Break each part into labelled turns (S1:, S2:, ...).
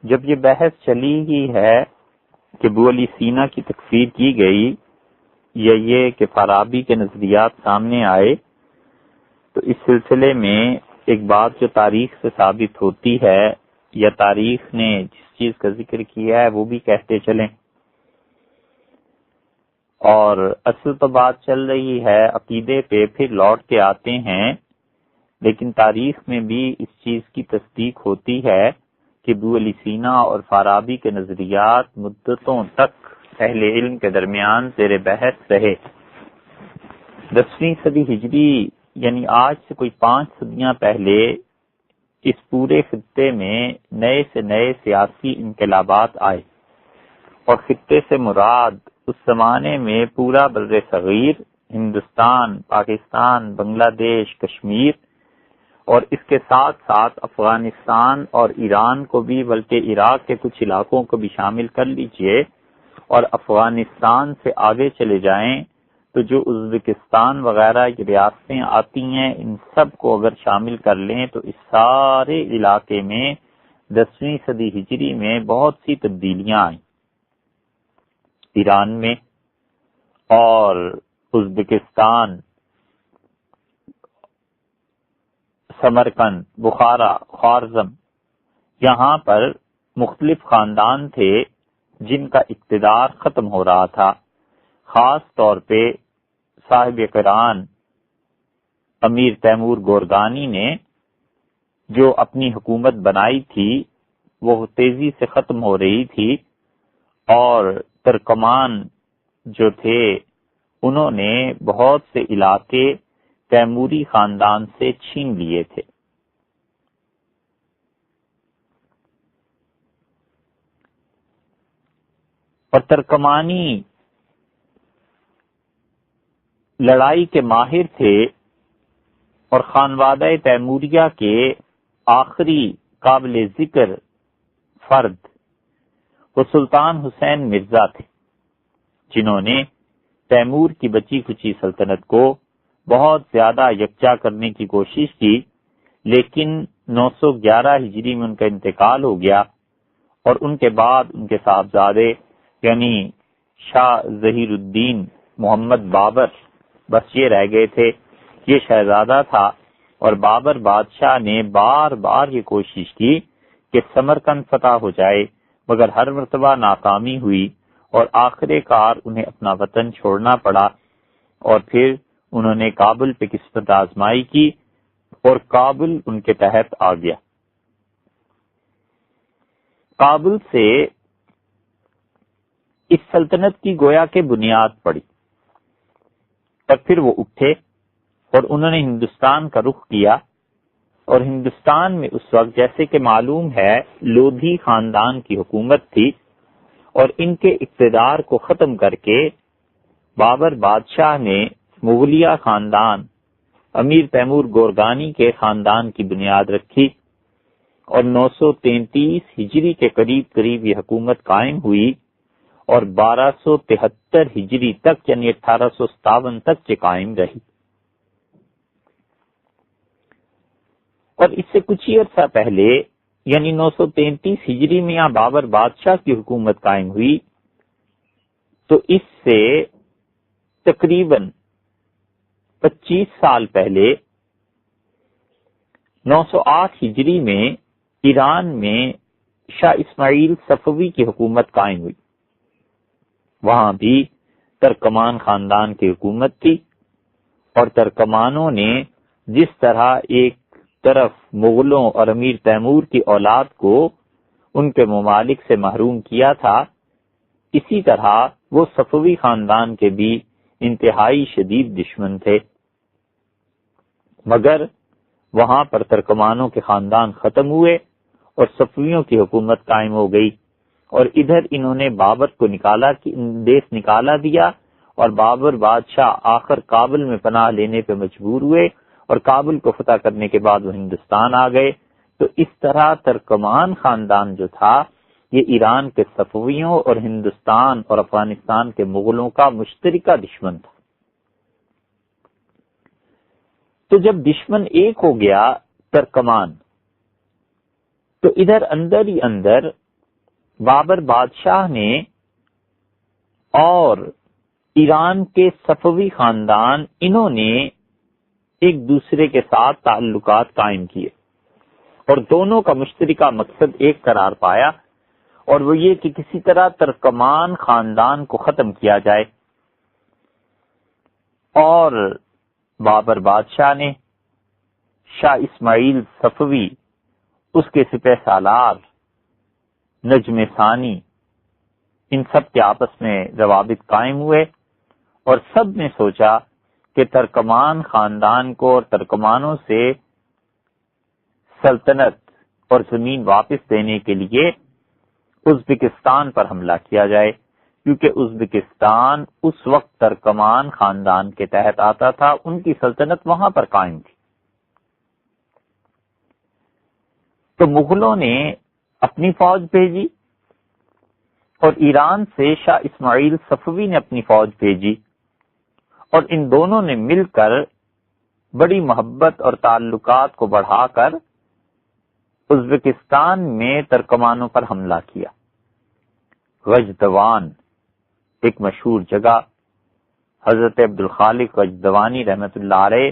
S1: جب یہ بحث چلی ہی ہے کہ ابو علی سینا کی تکفیر کی گئی یا یہ کہ فارابی کے نظریات سامنے آئے، تو اس سلسلے میں ایک بات جو تاریخ سے ثابت ہوتی ہے یا تاریخ نے جس چیز کا ذکر کیا ہے وہ بھی کہتے چلیں، اور اصل تو بات چل رہی ہے عقیدے پہ، پھر لوٹ کے آتے ہیں، لیکن تاریخ میں بھی اس چیز کی تصدیق ہوتی ہے کہ ابو علی سینا اور فارابی کے نظریات مدتوں تک اہل علم کے درمیان زیر بحث رہے۔ 10ویں صدی ہجری یعنی آج سے کوئی 5 صدیاں پہلے اس پورے خطے میں نئے سے نئے سیاسی انقلابات آئے، اور خطے سے مراد اس زمانے میں پورا بر صغیر، ہندوستان، پاکستان، بنگلہ دیش، کشمیر، اور اس کے ساتھ ساتھ افغانستان اور ایران کو بھی، بلکہ عراق کے کچھ علاقوں کو بھی شامل کر لیجئے، اور افغانستان سے آگے چلے جائیں تو جو ازبکستان وغیرہ کی ریاستیں آتی ہیں، ان سب کو اگر شامل کر لیں تو اس سارے علاقے میں 10ویں صدی ہجری میں بہت سی تبدیلیاں آئیں، ایران میں اور ازبکستان، سمرقند، بخارا، خوارزم، یہاں پر مختلف خاندان تھے جن کا اقتدار ختم ہو رہا تھا، خاص طور پہ صاحب قران امیر تیمور گورگانی نے جو اپنی حکومت بنائی تھی وہ تیزی سے ختم ہو رہی تھی، اور ترکمان جو تھے انہوں نے بہت سے علاقے تیموری خاندان سے چھین لیے تھے۔ اور ترکمانی لڑائی کے ماہر تھے، اور خانوادہ تیموریہ کے آخری قابل ذکر فرد وہ سلطان حسین مرزا تھے، جنہوں نے تیمور کی بچی کچی سلطنت کو بہت زیادہ یکجا کرنے کی کوشش کی، لیکن 911 ہجری میں ان کا انتقال ہو گیا، اور ان کے بعد ان کے صاحبزادے یعنی شاہ ظہیر الدین محمد بابر بس یہ رہ گئے تھے۔ یہ شہزادہ تھا، اور بابر بادشاہ نے بار بار یہ کوشش کی کہ سمرقند فتح ہو جائے، مگر ہر مرتبہ ناکامی ہوئی، اور آخر کار انہیں اپنا وطن چھوڑنا پڑا، اور پھر انہوں نے کابل پہ قسمت آزمائی کی، اور کابل ان کے تحت آ گیا۔ کابل سے اس سلطنت کی گویا کے بنیاد پڑی، اور پھر وہ اٹھے اور انہوں نے ہندوستان کا رخ کیا، اور ہندوستان میں اس وقت جیسے کہ معلوم ہے لودھی خاندان کی حکومت تھی، اور ان کے اقتدار کو ختم کر کے بابر بادشاہ نے مغلیہ خاندان امیر تیمور گورگانی کے خاندان کی بنیاد رکھی، اور 933 ہجری کے قریب یہ حکومت قائم ہوئی، اور 1273 ہجری تک یعنی 1857 تک یہ قائم رہی۔ اور اس سے کچھ ہی عرصہ پہلے یعنی 933 ہجری میں یہاں بابر بادشاہ کی حکومت قائم ہوئی، تو اس سے تقریباً 25 سال پہلے 908 ہجری میں ایران میں شاہ اسماعیل صفوی کی حکومت قائم ہوئی۔ وہاں بھی ترکمان خاندان کی حکومت تھی، اور ترکمانوں نے جس طرح ایک طرف مغلوں اور امیر تیمور کی اولاد کو ان کے ممالک سے محروم کیا تھا، اسی طرح وہ صفوی خاندان کے بھی انتہائی شدید دشمن تھے، مگر وہاں پر ترکمانوں کے خاندان ختم ہوئے اور صفویوں کی حکومت قائم ہو گئی، اور ادھر انہوں نے بابر کو دیس نکالا دیا، اور بابر بادشاہ آخر کابل میں پناہ لینے پہ مجبور ہوئے، اور کابل کو فتح کرنے کے بعد وہ ہندوستان آ گئے۔ تو اس طرح ترکمان خاندان جو تھا یہ ایران کے صفویوں اور ہندوستان اور افغانستان کے مغلوں کا مشترکہ دشمن تھا۔ تو جب دشمن ایک ہو گیا ترکمان، تو ادھر اندر ہی اندر بابر بادشاہ نے اور ایران کے صفوی خاندان، انہوں نے ایک دوسرے کے ساتھ تعلقات قائم کیے اور دونوں کا مشترکہ مقصد ایک قرار پایا، اور وہ یہ کہ کسی طرح ترکمان خاندان کو ختم کیا جائے۔ اور بابر بادشاہ نے شاہ اسماعیل صفوی، اس کے سپہ سالار نجم ثانی، ان سب کے آپس میں روابط قائم ہوئے، اور سب نے سوچا کہ ترکمان خاندان کو اور ترکمانوں سے سلطنت اور زمین واپس دینے کے لیے ازبکستان پر حملہ کیا جائے، کیونکہ ازبکستان اس وقت ترکمان خاندان کے تحت آتا تھا، ان کی سلطنت وہاں پر قائم تھی۔ تو مغلوں نے اپنی فوج بھیجی اور ایران سے شاہ اسماعیل صفوی نے اپنی فوج بھیجی، اور ان دونوں نے مل کر بڑی محبت اور تعلقات کو بڑھا کر ازبکستان میں ترکمانوں پر حملہ کیا۔ غجدوان ایک مشہور جگہ، حضرت عبدالخالق غجدوانی رحمۃ اللہ علیہ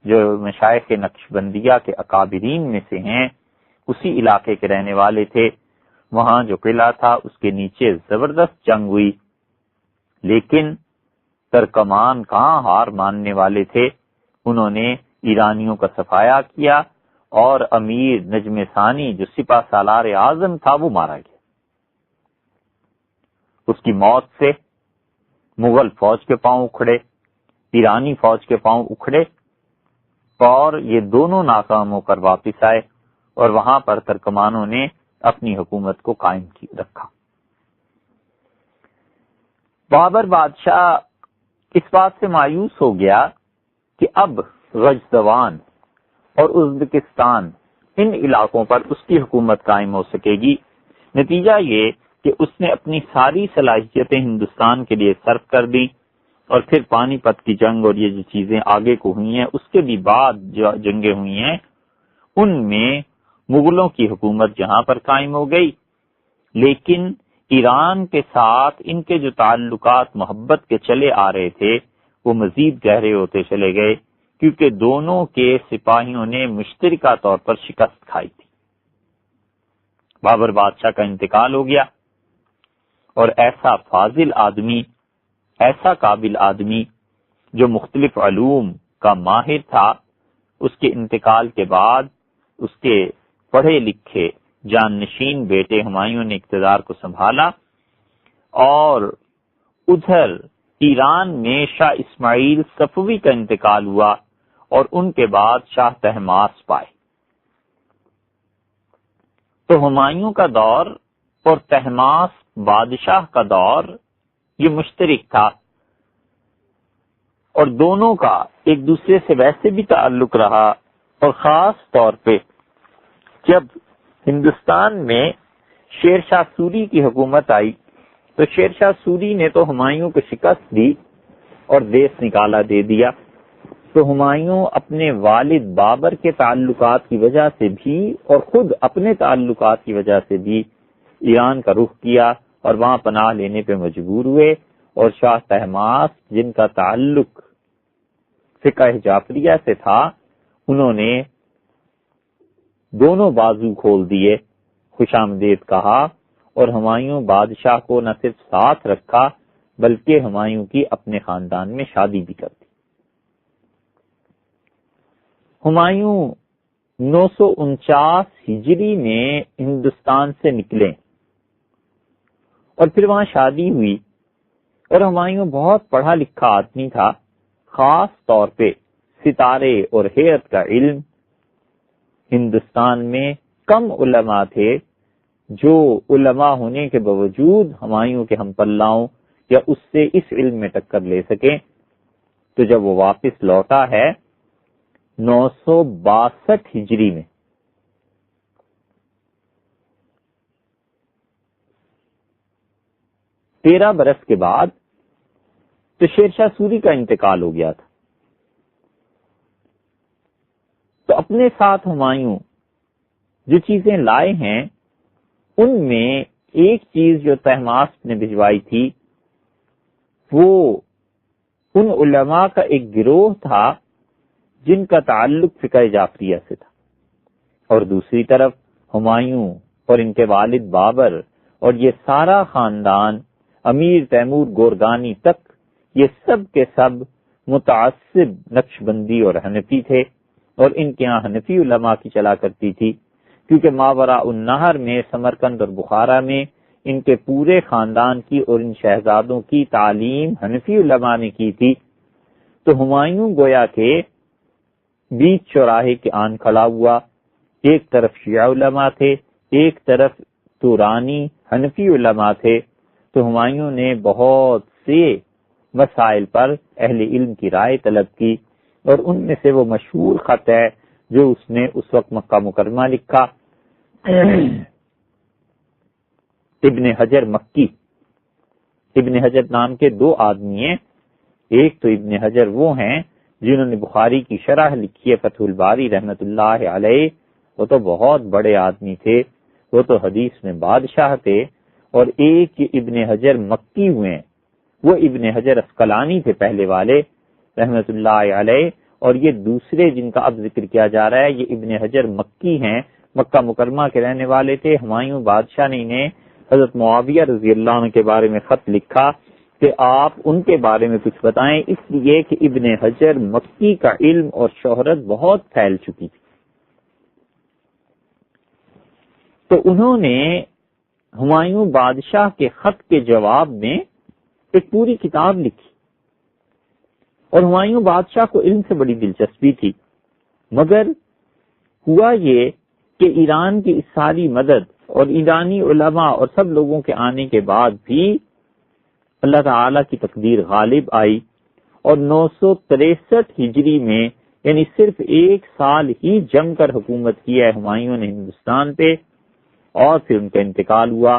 S1: جو مشائخ نقشبندیہ کے اکابرین میں سے ہیں، اسی علاقے کے رہنے والے تھے۔ وہاں جو قلعہ تھا اس کے نیچے زبردست جنگ ہوئی، لیکن ترکمان کہاں ہار ماننے والے تھے، انہوں نے ایرانیوں کا صفایا کیا، اور امیر نجم ثانی جو سپہ سالار اعظم تھا وہ مارا گیا۔ اس کی موت سے مغل فوج کے پاؤں اکھڑے، ایرانی فوج کے پاؤں اکھڑے، اور یہ دونوں ناکام ہو کر واپس آئے، اور وہاں پر ترکمانوں نے اپنی حکومت کو قائم رکھا۔ بابر بادشاہ اس بات سے مایوس ہو گیا کہ اب غجدوان اور ازبکستان ان علاقوں پر اس کی حکومت قائم ہو سکے گی۔ نتیجہ یہ کہ اس نے اپنی ساری صلاحیتیں ہندوستان کے لیے صرف کر دی، اور پھر پانی پت کی جنگ اور یہ جو چیزیں آگے کو ہوئی ہیں، اس کے بھی بعد جو جنگیں ہوئی ہیں، ان میں مغلوں کی حکومت جہاں پر قائم ہو گئی، لیکن ایران کے ساتھ ان کے جو تعلقات محبت کے چلے آ رہے تھے وہ مزید گہرے ہوتے چلے گئے، کیونکہ دونوں کے سپاہیوں نے مشترکہ طور پر شکست کھائی تھی۔ بابر بادشاہ کا انتقال ہو گیا، اور ایسا فاضل آدمی، ایسا قابل آدمی جو مختلف علوم کا ماہر تھا، اس کے انتقال کے بعد اس کے پڑھے لکھے جانشین بیٹے ہمایوں نے اقتدار کو سنبھالا، اور ادھر ایران میں شاہ اسماعیل صفوی کا انتقال ہوا، اور ان کے بعد شاہ طہماسپ پائے۔ تو ہمایوں کا دور اور طہماسپ بادشاہ کا دور یہ مشترک تھا، اور دونوں کا ایک دوسرے سے ویسے بھی تعلق رہا، اور خاص طور پہ جب ہندوستان میں شیر شاہ سوری کی حکومت آئی تو شیر شاہ سوری نے تو ہمایوں کو شکست دی اور دیس نکالا دے دیا۔ تو ہمایوں اپنے والد بابر کے تعلقات کی وجہ سے بھی اور خود اپنے تعلقات کی وجہ سے بھی ایران کا رخ کیا، اور وہاں پناہ لینے پہ مجبور ہوئے، اور شاہ طہماسپ جن کا تعلق فقہ جعفریہ سے تھا، انہوں نے دونوں بازو کھول دیے، خوش آمدید کہا، اور ہمایوں بادشاہ کو نہ صرف ساتھ رکھا بلکہ ہمایوں کی اپنے خاندان میں شادی بھی کر دی۔ ہمایوں 949 ہجری میں ہندوستان سے نکلے، اور پھر وہاں شادی ہوئی، اور ہمایوں بہت پڑھا لکھا آدمی تھا، خاص طور پہ ستارے اور ہیئت کا علم۔ ہندوستان میں کم علماء تھے جو علماء ہونے کے باوجود ہمایوں کے ہم پلاؤں یا اس سے اس علم میں ٹکر لے سکیں۔ تو جب وہ واپس لوٹا ہے 962 ہجری میں، تیرہ برس کے بعد، تو شیر شاہ سوری کا انتقال ہو گیا تھا۔ تو اپنے ساتھ ہمایوں جو چیزیں لائے ہیں ان میں ایک چیز جو طہماسپ نے بھجوائی تھی وہ ان علماء کا ایک گروہ تھا جن کا تعلق فقہ جعفریہ سے تھا، اور دوسری طرف ہمایوں اور ان کے والد بابر اور یہ سارا خاندان امیر تیمور گورگانی تک، یہ سب کے سب متعصب نقش بندی اور حنفی تھے، اور ان کے ہاں حنفی علماء کی چلا کرتی تھی، کیونکہ ماوراء النہر میں سمرقند اور بخارا میں ان کے پورے خاندان کی اور ان شہزادوں کی تعلیم حنفی علماء نے کی تھی۔ تو ہمایوں گویا کہ بیچ چوراہے کے آن کھڑا ہوا، ایک طرف شیعہ علماء تھے، ایک طرف تورانی حنفی علماء تھے، تو ہمایوں نے بہت سے مسائل پر اہل علم کی رائے طلب کی، اور ان میں سے وہ مشہور خط ہے جو اس نے اس وقت مکہ مکرمہ لکھا۔ ابن حجر مکی، ابن حجر نام کے دو آدمی ہیں، ایک تو ابن حجر وہ ہیں جنہوں نے بخاری کی شرح لکھی ہے فتح الباری رحمت اللہ علیہ، وہ تو بہت بڑے آدمی تھے، وہ تو حدیث میں بادشاہ تھے، اور ایک ابن حجر مکی ہوئے ہیں، وہ ابن حجر اسقلانی تھے پہلے والے رحمت اللہ علیہ، اور یہ دوسرے جن کا اب ذکر کیا جا رہا ہے یہ ابن حجر مکی ہیں، مکہ مکرمہ کے رہنے والے تھے۔ ہمایوں بادشاہ نے انہیں حضرت معاویہ رضی اللہ عنہ کے بارے میں خط لکھا کہ آپ ان کے بارے میں کچھ بتائیں، اس لیے کہ ابن حجر مکی کا علم اور شہرت بہت پھیل چکی تھی۔ تو انہوں نے ہمایوں بادشاہ کے خط کے جواب میں ایک پوری کتاب لکھی، اور ہمایوں بادشاہ کو علم سے بڑی دلچسپی تھی، مگر ہوا یہ کہ ایران کی اس ساری مدد اور ایرانی علماء اور سب لوگوں کے آنے کے بعد بھی اللہ تعالی کی تقدیر غالب آئی، اور 963 ہجری میں یعنی صرف ایک سال ہی جم کر حکومت کی ہے ہمایوں نے ہندوستان پہ، اور پھر ان کا انتقال ہوا،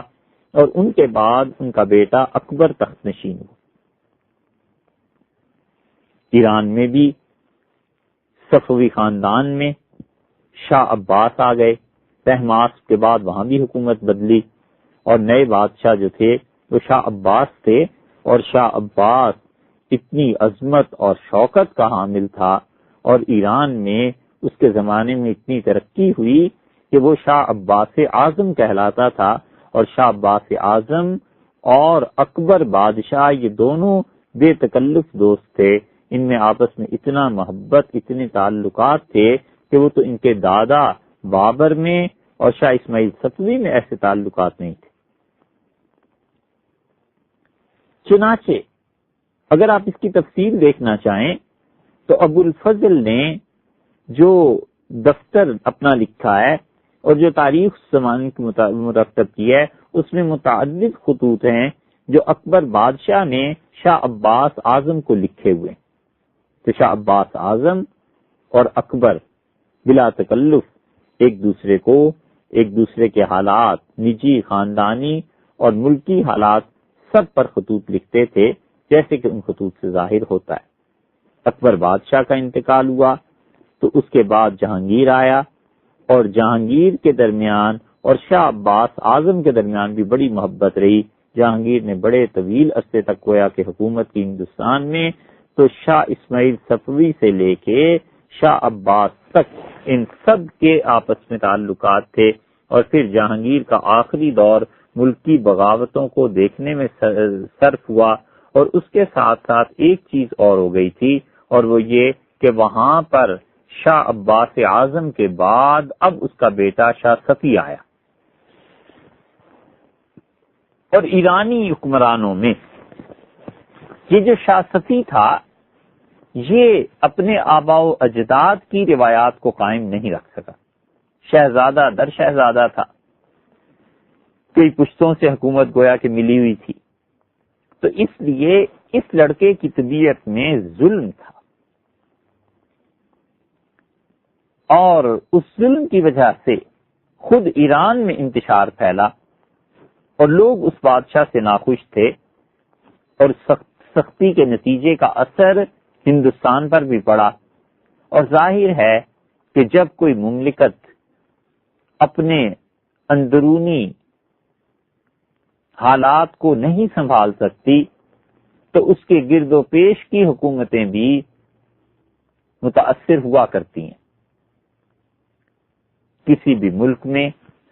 S1: اور ان کے بعد ان کا بیٹا اکبر تخت نشین ہوا۔ ایران میں بھی صفوی خاندان میں شاہ عباس آ گئے، طہماسپ کے بعد وہاں بھی حکومت بدلی، اور نئے بادشاہ جو تھے وہ شاہ عباس تھے، اور شاہ عباس اتنی عظمت اور شوکت کا حامل تھا، اور ایران میں اس کے زمانے میں اتنی ترقی ہوئی کہ وہ شاہ عباس اعظم کہلاتا تھا، اور شاہ عباس اعظم اور اکبر بادشاہ یہ دونوں بے تکلف دوست تھے، ان میں آپس میں اتنا محبت، اتنے تعلقات تھے کہ وہ تو ان کے دادا بابر میں اور شاہ اسماعیل صفوی میں ایسے تعلقات نہیں تھے۔ چنانچہ اگر آپ اس کی تفصیل دیکھنا چاہیں تو ابو الفضل نے جو دفتر اپنا لکھا ہے اور جو تاریخ زمانے کی مرتب کی ہے، اس میں متعدد خطوط ہیں جو اکبر بادشاہ نے شاہ عباس اعظم کو لکھے ہوئے، تو شاہ عباس اعظم اور اکبر بلا تکلف ایک دوسرے کے حالات، نجی، خاندانی اور ملکی حالات سب پر خطوط لکھتے تھے، جیسے کہ ان خطوط سے ظاہر ہوتا ہے۔ اکبر بادشاہ کا انتقال ہوا تو اس کے بعد جہانگیر آیا، اور جہانگیر کے درمیان اور شاہ عباس اعظم کے درمیان بھی بڑی محبت رہی۔ جہانگیر نے بڑے طویل عرصے تک گویا کہ حکومت کی ہندوستان میں، تو شاہ اسماعیل صفوی سے لے کے شاہ عباس تک ان سب کے آپس میں تعلقات تھے، اور پھر جہانگیر کا آخری دور ملکی بغاوتوں کو دیکھنے میں صرف ہوا، اور اس کے ساتھ ساتھ ایک چیز اور ہو گئی تھی، اور وہ یہ کہ وہاں پر شاہ عباس اعظم کے بعد اب اس کا بیٹا شاہ صفی آیا، اور ایرانی حکمرانوں میں یہ جو شاہ صفی تھا یہ اپنے آباء و اجداد کی روایات کو قائم نہیں رکھ سکا، شہزادہ در شہزادہ تھا، کئی پشتوں سے حکومت گویا کہ ملی ہوئی تھی، تو اس لیے اس لڑکے کی طبیعت میں ظلم تھا، اور اس ظلم کی وجہ سے خود ایران میں انتشار پھیلا، اور لوگ اس بادشاہ سے ناخوش تھے، اور سختی کے نتیجے کا اثر ہندوستان پر بھی پڑا، اور ظاہر ہے کہ جب کوئی مملکت اپنے اندرونی حالات کو نہیں سنبھال سکتی تو اس کے گرد و پیش کی حکومتیں بھی متاثر ہوا کرتی ہیں۔ کسی بھی ملک میں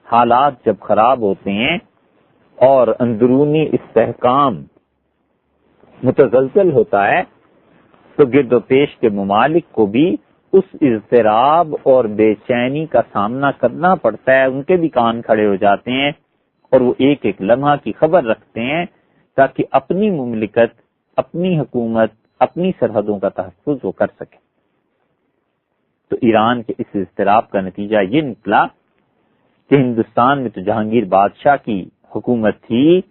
S1: حالات جب خراب ہوتے ہیں اور اندرونی استحکام متزلزل ہوتا ہے تو گرد و پیش کے ممالک کو بھی اس اضطراب اور بے چینی کا سامنا کرنا پڑتا ہے، ان کے بھی کان کھڑے ہو جاتے ہیں اور وہ ایک ایک لمحہ کی خبر رکھتے ہیں تاکہ اپنی مملکت، اپنی حکومت، اپنی سرحدوں کا تحفظ وہ کر سکے۔ تو ایران کے اس اضطراب کا نتیجہ یہ نکلا کہ ہندوستان میں تو جہانگیر بادشاہ کی حکومت تھی،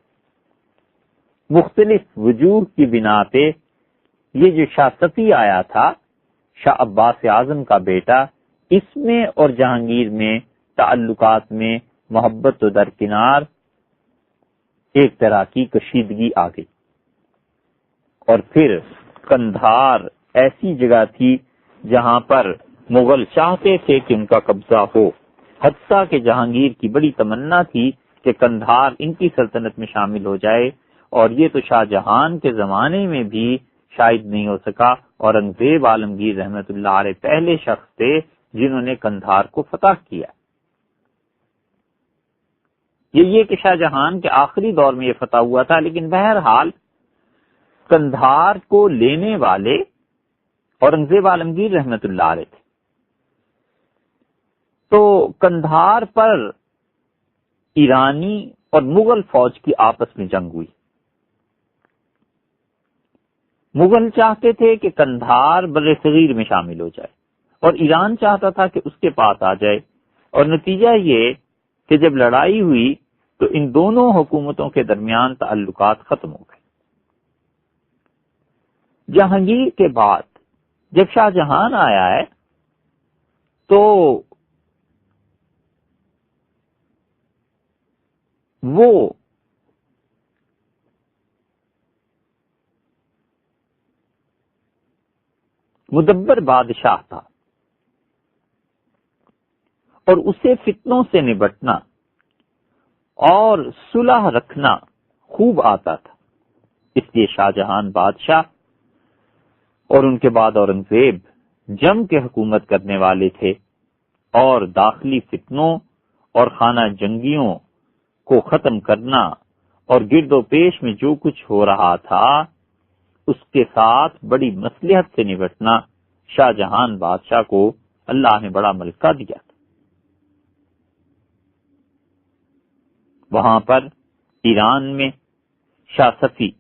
S1: مختلف وجوہ کی بنا پہ یہ جو شاہ صفی آیا تھا، شاہ عباس اعظم کا بیٹا، اس میں اور جہانگیر میں تعلقات میں محبت و درکنار ایک طرح کی کشیدگی آ گئی۔ اور پھر قندھار ایسی جگہ تھی جہاں پر مغل چاہتے تھے کہ ان کا قبضہ ہو، حتیٰ کہ جہانگیر کی بڑی تمنا تھی کہ قندھار ان کی سلطنت میں شامل ہو جائے، اور یہ تو شاہ جہان کے زمانے میں بھی شاید نہیں ہو سکا۔ اورنگزیب عالمگیر رحمت اللہ علیہ پہلے شخص تھے جنہوں نے قندھار کو فتح کیا۔ یہ کہ شاہ جہان کے آخری دور میں یہ فتح ہوا تھا، لیکن بہرحال قندھار کو لینے والے اورنگزیب عالمگیر رحمت اللہ علیہ تھے۔ تو قندھار پر ایرانی اور مغل فوج کی آپس میں جنگ ہوئی۔ مغل چاہتے تھے کہ قندھار بر صغیر میں شامل ہو جائے اور ایران چاہتا تھا کہ اس کے پاس آ جائے، اور نتیجہ یہ کہ جب لڑائی ہوئی تو ان دونوں حکومتوں کے درمیان تعلقات ختم ہو گئے۔ جہانگیر کے بعد جب شاہ جہان آیا ہے تو وہ مدبر بادشاہ تھا اور اسے فتنوں سے نبٹنا اور صلح رکھنا خوب آتا تھا، اس لیے شاہ جہان بادشاہ اور ان کے بعد اورنگزیب جم کے حکومت کرنے والے تھے، اور داخلی فتنوں اور خانہ جنگیوں کو ختم کرنا اور گرد و پیش میں جو کچھ ہو رہا تھا اس کے ساتھ بڑی مصلحت سے نبٹنا شاہ جہان بادشاہ کو اللہ نے بڑا ملکہ دیا تھا۔ وہاں پر ایران میں شاہ صفی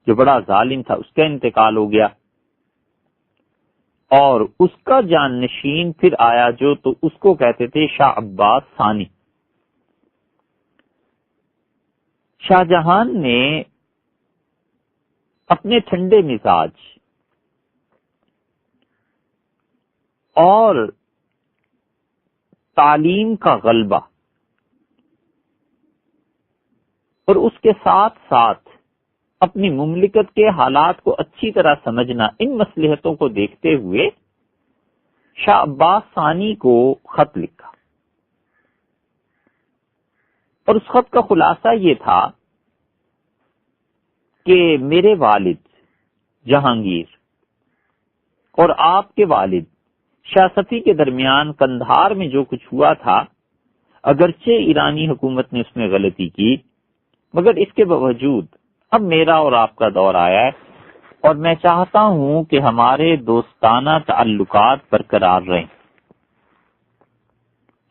S1: جو بڑا ظالم تھا اس کا انتقال ہو گیا، اور اس کا جانشین پھر آیا جو تو اس کو کہتے تھے شاہ عباس ثانی۔ شاہ جہان نے اپنے ٹھنڈے مزاج اور تعلیم کا غلبہ اور اس کے ساتھ ساتھ اپنی مملکت کے حالات کو اچھی طرح سمجھنا، ان مصلحتوں کو دیکھتے ہوئے شاہ عباس ثانی کو خط لکھا، اور اس خط کا خلاصہ یہ تھا کہ میرے والد جہانگیر اور آپ کے والد شاہ صفی کے درمیان قندھار میں جو کچھ ہوا تھا، اگرچہ ایرانی حکومت نے اس میں غلطی کی، مگر اس کے باوجود اب میرا اور آپ کا دور آیا ہے، اور میں چاہتا ہوں کہ ہمارے دوستانہ تعلقات برقرار رہیں،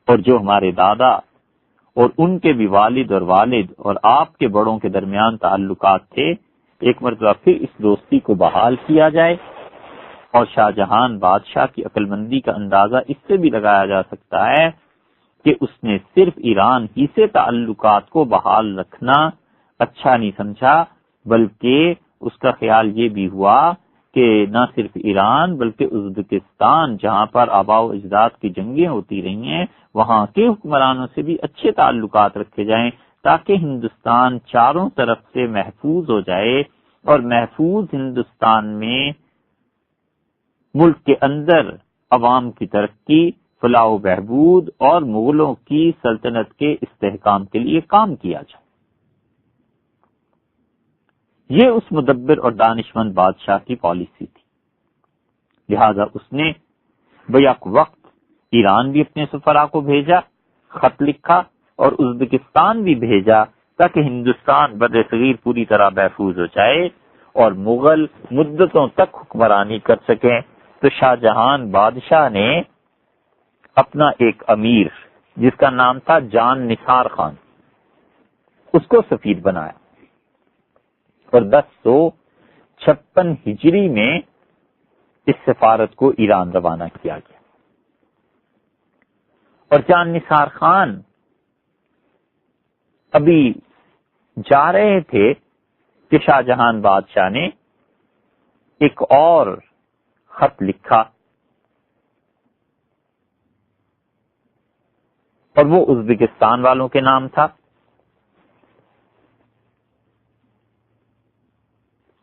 S1: اور جو ہمارے دادا اور ان کے بھی والد اور آپ کے بڑوں کے درمیان تعلقات تھے، ایک مرتبہ پھر اس دوستی کو بحال کیا جائے۔ اور شاہ جہان بادشاہ کی عقل مندی کا اندازہ اس سے بھی لگایا جا سکتا ہے کہ اس نے صرف ایران ہی سے تعلقات کو بحال رکھنا اچھا نہیں سمجھا، بلکہ اس کا خیال یہ بھی ہوا کہ نہ صرف ایران بلکہ ازبکستان، جہاں پر آباء و اجداد کی جنگیں ہوتی رہی ہیں، وہاں کے حکمرانوں سے بھی اچھے تعلقات رکھے جائیں تاکہ ہندوستان چاروں طرف سے محفوظ ہو جائے، اور محفوظ ہندوستان میں ملک کے اندر عوام کی ترقی، فلاح و بہبود اور مغلوں کی سلطنت کے استحکام کے لیے کام کیا جائے۔ یہ اس مدبر اور دانشمند بادشاہ کی پالیسی تھی، لہذا اس نے بیک وقت ایران بھی اپنے سفراء کو بھیجا، خط لکھا، اور ازبکستان بھی بھیجا تاکہ ہندوستان بر صغیر پوری طرح محفوظ ہو جائے اور مغل مدتوں تک حکمرانی کر سکیں۔ تو شاہ جہان بادشاہ نے اپنا ایک امیر جس کا نام تھا جان نثار خان، اس کو سفیر بنایا، اور 1056 ہجری میں اس سفارت کو ایران روانہ کیا گیا۔ اور جان نثار خان ابھی جا رہے تھے کہ شاہ جہان بادشاہ نے ایک اور خط لکھا، اور وہ ازبکستان والوں کے نام تھا،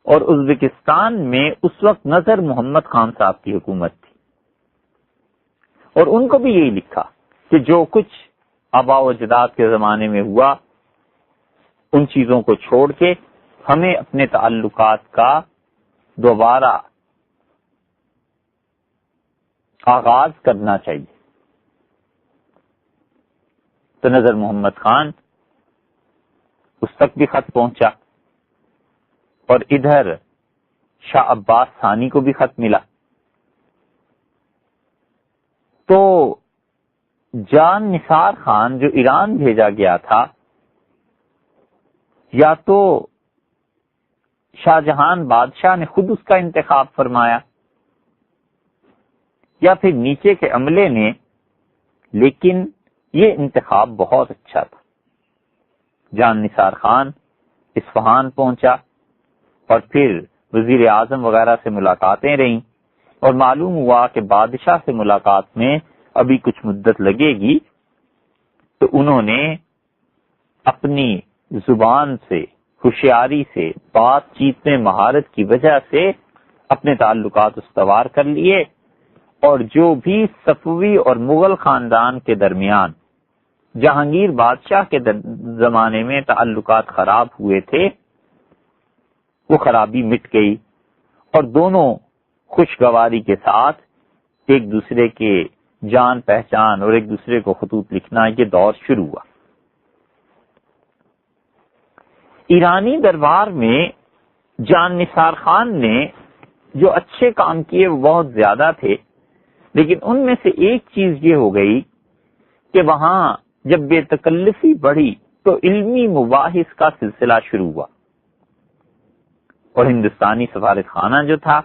S1: اور ازبکستان میں اس وقت نظر محمد خان صاحب کی حکومت تھی، اور ان کو بھی یہی لکھا کہ جو کچھ آباء و اجداد کے زمانے میں ہوا ان چیزوں کو چھوڑ کے ہمیں اپنے تعلقات کا دوبارہ آغاز کرنا چاہیے۔ تو نظر محمد خان اس تک بھی خط پہنچا، اور ادھر شاہ عباس ثانی کو بھی خط ملا۔ تو جان نثار خان جو ایران بھیجا گیا تھا، یا تو شاہ جہان بادشاہ نے خود اس کا انتخاب فرمایا، یا پھر نیچے کے عملے نے، لیکن یہ انتخاب بہت اچھا تھا۔ جان نثار خان اصفہان پہنچا، اور پھر وزیر اعظم وغیرہ سے ملاقاتیں رہیں، اور معلوم ہوا کہ بادشاہ سے ملاقات میں ابھی کچھ مدت لگے گی، تو انہوں نے اپنی زبان سے، ہوشیاری سے، بات چیت میں مہارت کی وجہ سے اپنے تعلقات استوار کر لیے، اور جو بھی صفوی اور مغل خاندان کے درمیان جہانگیر بادشاہ کے زمانے میں تعلقات خراب ہوئے تھے، وہ خرابی مٹ گئی، اور دونوں خوشگواری کے ساتھ ایک دوسرے کے جان پہچان اور ایک دوسرے کو خطوط لکھنا، یہ دور شروع ہوا۔ ایرانی دربار میں جان نثار خان نے جو اچھے کام کیے وہ بہت زیادہ تھے، لیکن ان میں سے ایک چیز یہ ہو گئی کہ وہاں جب بے تکلفی بڑھی تو علمی مباحث کا سلسلہ شروع ہوا، اور ہندوستانی سفارت خانہ جو تھا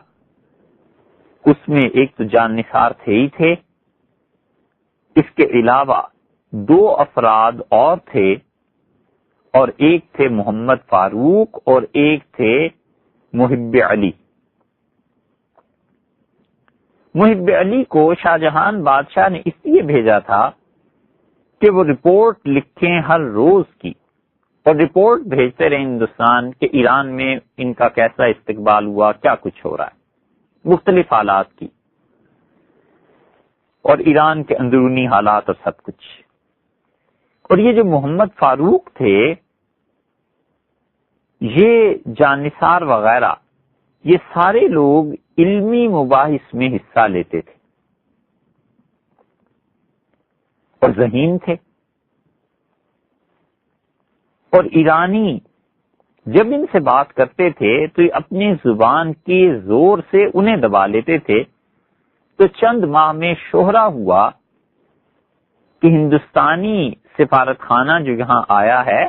S1: اس میں ایک تو جان نثار تھے ہی تھے، اس کے علاوہ 2 افراد اور تھے، اور ایک تھے محمد فاروق اور ایک تھے محب علی۔ محب علی کو شاہ جہان بادشاہ نے اس لیے بھیجا تھا کہ وہ رپورٹ لکھیں ہر روز کی، اور رپورٹ بھیجتے رہے ہندوستان کہ ایران میں ان کا کیسا استقبال ہوا، کیا کچھ ہو رہا ہے، مختلف حالات کی، اور ایران کے اندرونی حالات اور سب کچھ۔ اور یہ جو محمد فاروق تھے، یہ جان نثار وغیرہ، یہ سارے لوگ علمی مباحث میں حصہ لیتے تھے اور ذہین تھے، اور ایرانی جب ان سے بات کرتے تھے تو یہ اپنی زبان کے زور سے انہیں دبا لیتے تھے۔ تو چند ماہ میں شہرہ ہوا کہ ہندوستانی سفارت خانہ جو یہاں آیا ہے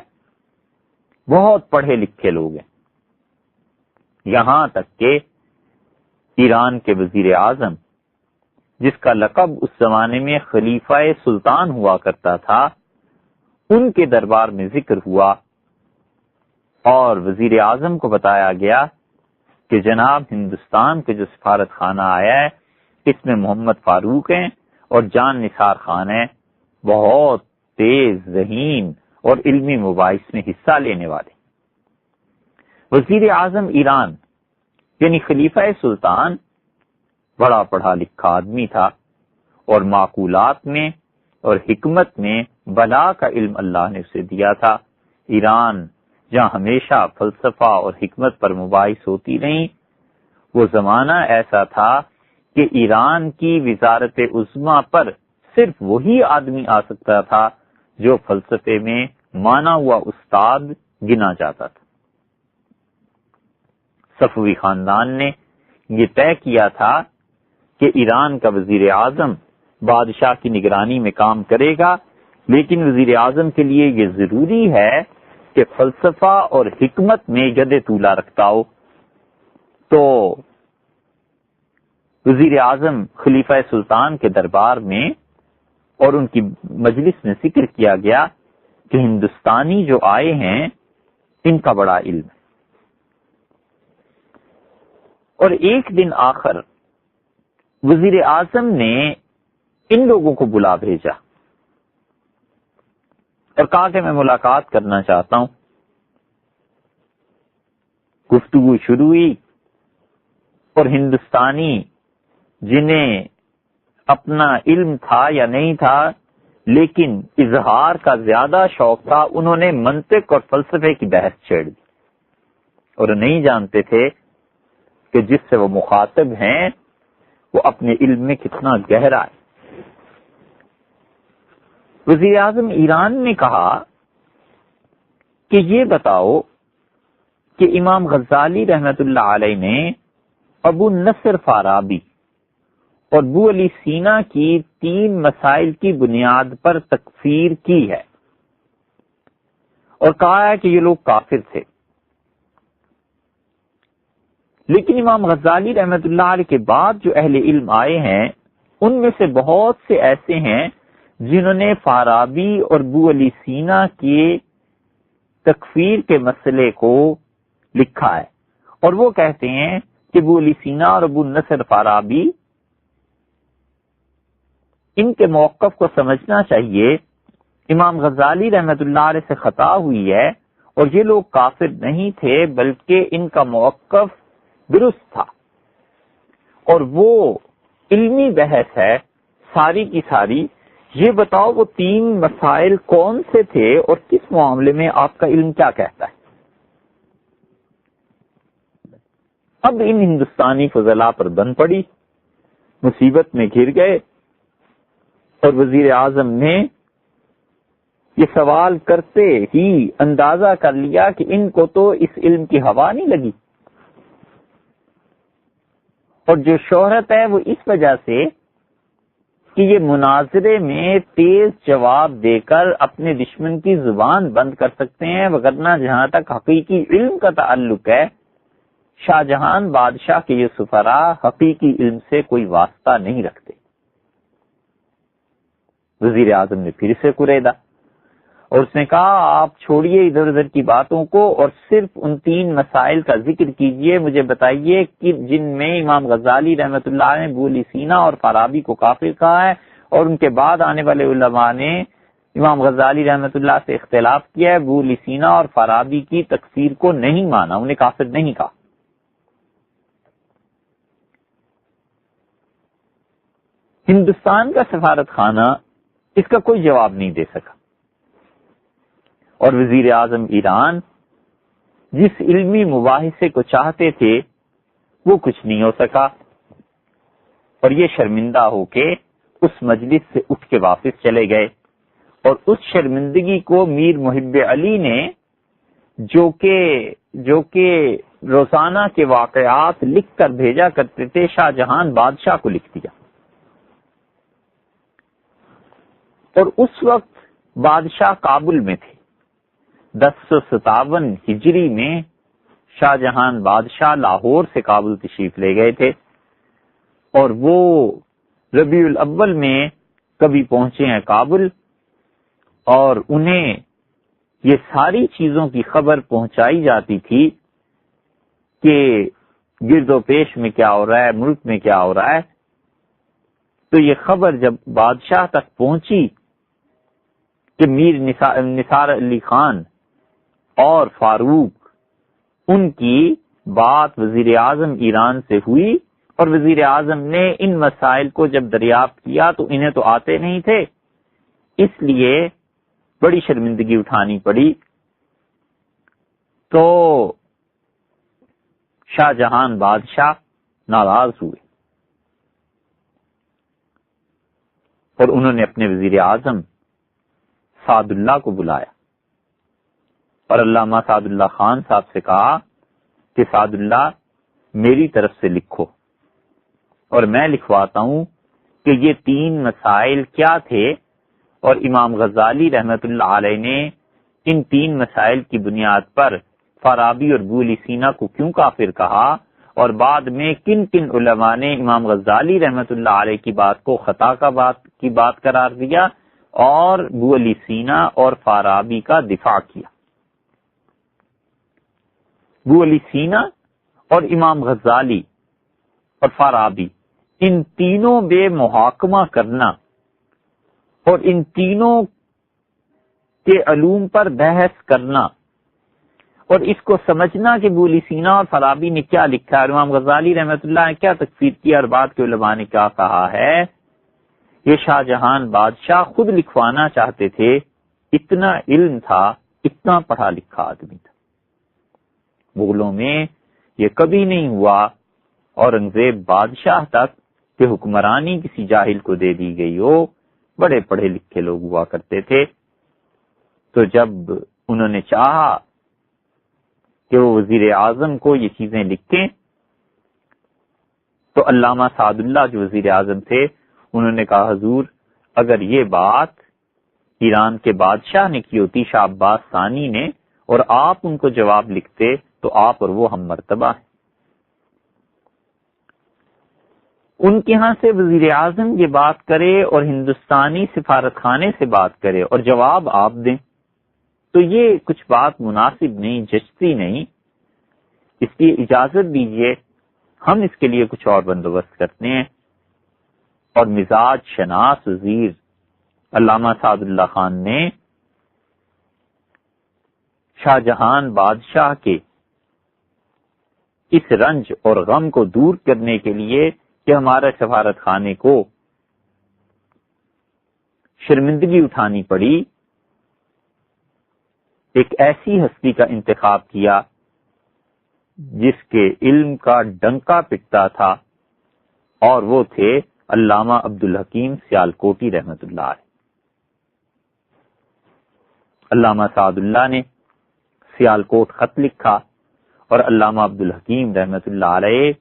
S1: بہت پڑھے لکھے لوگ ہیں، یہاں تک کہ ایران کے وزیر اعظم، جس کا لقب اس زمانے میں خلیفہ سلطان ہوا کرتا تھا، ان کے دربار میں ذکر ہوا، اور وزیر اعظم کو بتایا گیا کہ جناب ہندوستان کے جو سفارت خانہ آیا ہے اس میں محمد فاروق ہیں اور جان نثار خان ہیں، بہت تیز ذہین اور علمی مباحث میں حصہ لینے والے۔ وزیر اعظم ایران یعنی خلیفہ سلطان بڑا پڑھا لکھا آدمی تھا، اور معقولات میں اور حکمت میں بلا کا علم اللہ نے اسے دیا تھا۔ ایران جہاں ہمیشہ فلسفہ اور حکمت پر مباحث ہوتی رہیں، وہ زمانہ ایسا تھا کہ ایران کی وزارت عظمیٰ پر صرف وہی آدمی آ سکتا تھا جو فلسفے میں مانا ہوا استاد گنا جاتا تھا۔ صفوی خاندان نے یہ طے کیا تھا کہ ایران کا وزیر اعظم بادشاہ کی نگرانی میں کام کرے گا، لیکن وزیر اعظم کے لیے یہ ضروری ہے کہ فلسفہ اور حکمت میں ید طولا رکھتا ہو۔ تو وزیر اعظم خلیفہ سلطان کے دربار میں اور ان کی مجلس میں ذکر کیا گیا کہ ہندوستانی جو آئے ہیں ان کا بڑا علم ہے، اور ایک دن آخر وزیر اعظم نے ان لوگوں کو بلا بھیجا اور کہا کہ میں ملاقات کرنا چاہتا ہوں۔ گفتگو شروع ہوئی اور ہندوستانی جنہیں اپنا علم تھا یا نہیں تھا لیکن اظہار کا زیادہ شوق تھا، انہوں نے منطق اور فلسفے کی بحث چھیڑ دی، اور نہیں جانتے تھے کہ جس سے وہ مخاطب ہیں وہ اپنے علم میں کتنا گہرا ہے۔ وزیر اعظم ایران نے کہا کہ یہ بتاؤ کہ امام غزالی رحمت اللہ علیہ نے ابو نصر فارابی اور ابو علی سینا کی 3 مسائل کی بنیاد پر تکفیر کی ہے، اور کہا ہے کہ یہ لوگ کافر تھے۔ لیکن امام غزالی رحمت اللہ علیہ کے بعد جو اہل علم آئے ہیں ان میں سے بہت سے ایسے ہیں جنہوں نے فارابی اور ابو علی سینا کے تکفیر کے مسئلے کو لکھا ہے، اور وہ کہتے ہیں کہ ابو علی سینا اور ابو نصر فارابی ان کے موقف کو سمجھنا چاہیے۔ امام غزالی رحمت اللہ علیہ سے خطا ہوئی ہے، اور یہ لوگ کافر نہیں تھے بلکہ ان کا موقف درست تھا، اور وہ علمی بحث ہے ساری کی ساری۔ یہ بتاؤ وہ 3 مسائل کون سے تھے اور کس معاملے میں آپ کا علم کیا کہتا ہے؟ اب ان ہندوستانی فضلاء پر بن پڑی، مصیبت میں گر گئے، اور وزیر اعظم نے یہ سوال کرتے ہی اندازہ کر لیا کہ ان کو تو اس علم کی ہوا نہیں لگی، اور جو شہرت ہے وہ اس وجہ سے کہ یہ مناظرے میں تیز جواب دے کر اپنے دشمن کی زبان بند کر سکتے ہیں، وگرنہ جہاں تک حقیقی علم کا تعلق ہے شاہ جہان بادشاہ کے یہ سفراء حقیقی علم سے کوئی واسطہ نہیں رکھتے۔ وزیر اعظم نے پھر سے کریدا اور اس نے کہا آپ چھوڑیے ادھر ادھر کی باتوں کو اور صرف ان 3 مسائل کا ذکر کیجئے، مجھے بتائیے کہ جن میں امام غزالی رحمت اللہ علیہ نے ابو علی سینا اور فارابی کو کافر کہا ہے، اور ان کے بعد آنے والے علماء نے امام غزالی رحمت اللہ سے اختلاف کیا ہے، ابو علی سینا اور فارابی کی تکفیر کو نہیں مانا، انہیں کافر نہیں کہا۔ ہندوستان کا سفارت خانہ اس کا کوئی جواب نہیں دے سکا، اور وزیر اعظم ایران جس علمی مباحثے کو چاہتے تھے وہ کچھ نہیں ہو سکا، اور یہ شرمندہ ہو کے اس مجلس سے اٹھ کے واپس چلے گئے۔ اور اس شرمندگی کو میر محب علی نے جو کہ روزانہ کے واقعات لکھ کر بھیجا کرتے تھے شاہ جہان بادشاہ کو لکھ دیا، اور اس وقت بادشاہ کابل میں تھے۔ 1057 ہجری میں شاہ جہان بادشاہ لاہور سے کابل تشریف لے گئے تھے، اور وہ ربیع الاول میں کبھی پہنچے ہیں کابل، اور انہیں یہ ساری چیزوں کی خبر پہنچائی جاتی تھی کہ گرد و پیش میں کیا ہو رہا ہے، ملک میں کیا ہو رہا ہے۔ تو یہ خبر جب بادشاہ تک پہنچی کہ میر نثار علی خان اور فاروق ان کی بات وزیر اعظم ایران سے ہوئی، اور وزیر اعظم نے ان مسائل کو جب دریافت کیا تو انہیں تو آتے نہیں تھے، اس لیے بڑی شرمندگی اٹھانی پڑی۔ تو شاہ جہان بادشاہ ناراض ہوئے اور انہوں نے اپنے وزیر اعظم سعد اللہ کو بلایا اور علامہ سعد اللہ خان صاحب سے کہا کہ سعد اللہ میری طرف سے لکھو اور میں لکھواتا ہوں کہ یہ 3 مسائل کیا تھے اور امام غزالی رحمت اللہ علیہ نے ان 3 مسائل کی بنیاد پر فارابی اور ابو علی سینا کو کیوں کافر کہا اور بعد میں کن کن علماء نے امام غزالی رحمت اللہ علیہ کی بات کو خطا کی بات قرار دیا اور ابو علی سینا اور فارابی کا دفاع کیا۔ ابو علی سینا اور امام غزالی اور فارابی ان تینوں بے محاکمہ کرنا اور ان تینوں کے علوم پر بحث کرنا اور اس کو سمجھنا کہ ابو علی سینا اور فارابی نے کیا لکھا ہے، امام غزالی رحمت اللہ نے کیا تکفیر کیا اور بعد کے علماء نے کیا کہا ہے، یہ شاہ جہان بادشاہ خود لکھوانا چاہتے تھے۔ اتنا علم تھا، اتنا پڑھا لکھا آدمی تھا۔ مغلوں میں یہ کبھی نہیں ہوا اورنگزیب بادشاہ تک کہ حکمرانی کسی جاہل کو دے دی گئی ہو، بڑے پڑھے لکھے لوگ ہوا کرتے تھے۔ تو جب انہوں نے چاہا کہ وہ وزیر اعظم کو یہ چیزیں لکھیں تو علامہ سعد اللہ جو وزیر اعظم تھے انہوں نے کہا حضور اگر یہ بات ایران کے بادشاہ نے کی ہوتی شاہ عباس ثانی نے اور آپ ان کو جواب لکھتے تو آپ اور وہ ہم مرتبہ ہیں۔ ان کے ہاں سے وزیر اعظم یہ بات کرے اور ہندوستانی سفارت خانے سے بات کرے اور جواب آپ دیں تو یہ کچھ بات مناسب نہیں، جچتی نہیں، اس لیے اجازت دیجئے ہم اس کے لیے کچھ اور بندوبست کرتے ہیں۔ اور مزاج شناس وزیر علامہ سعد اللہ خان نے شاہ جہان بادشاہ کے اس رنج اور غم کو دور کرنے کے لیے کہ ہمارے سفارت خانے کو شرمندگی اٹھانی پڑی، ایک ایسی ہستی کا انتخاب کیا جس کے علم کا ڈنکا پٹتا تھا اور وہ تھے علامہ عبدالحکیم سیالکوٹی رحمت اللہ علیہ۔ علامہ سعد اللہ نے سیالکوٹ خط لکھا اور علامہ عبدالحکیم رحمت اللہ علیہ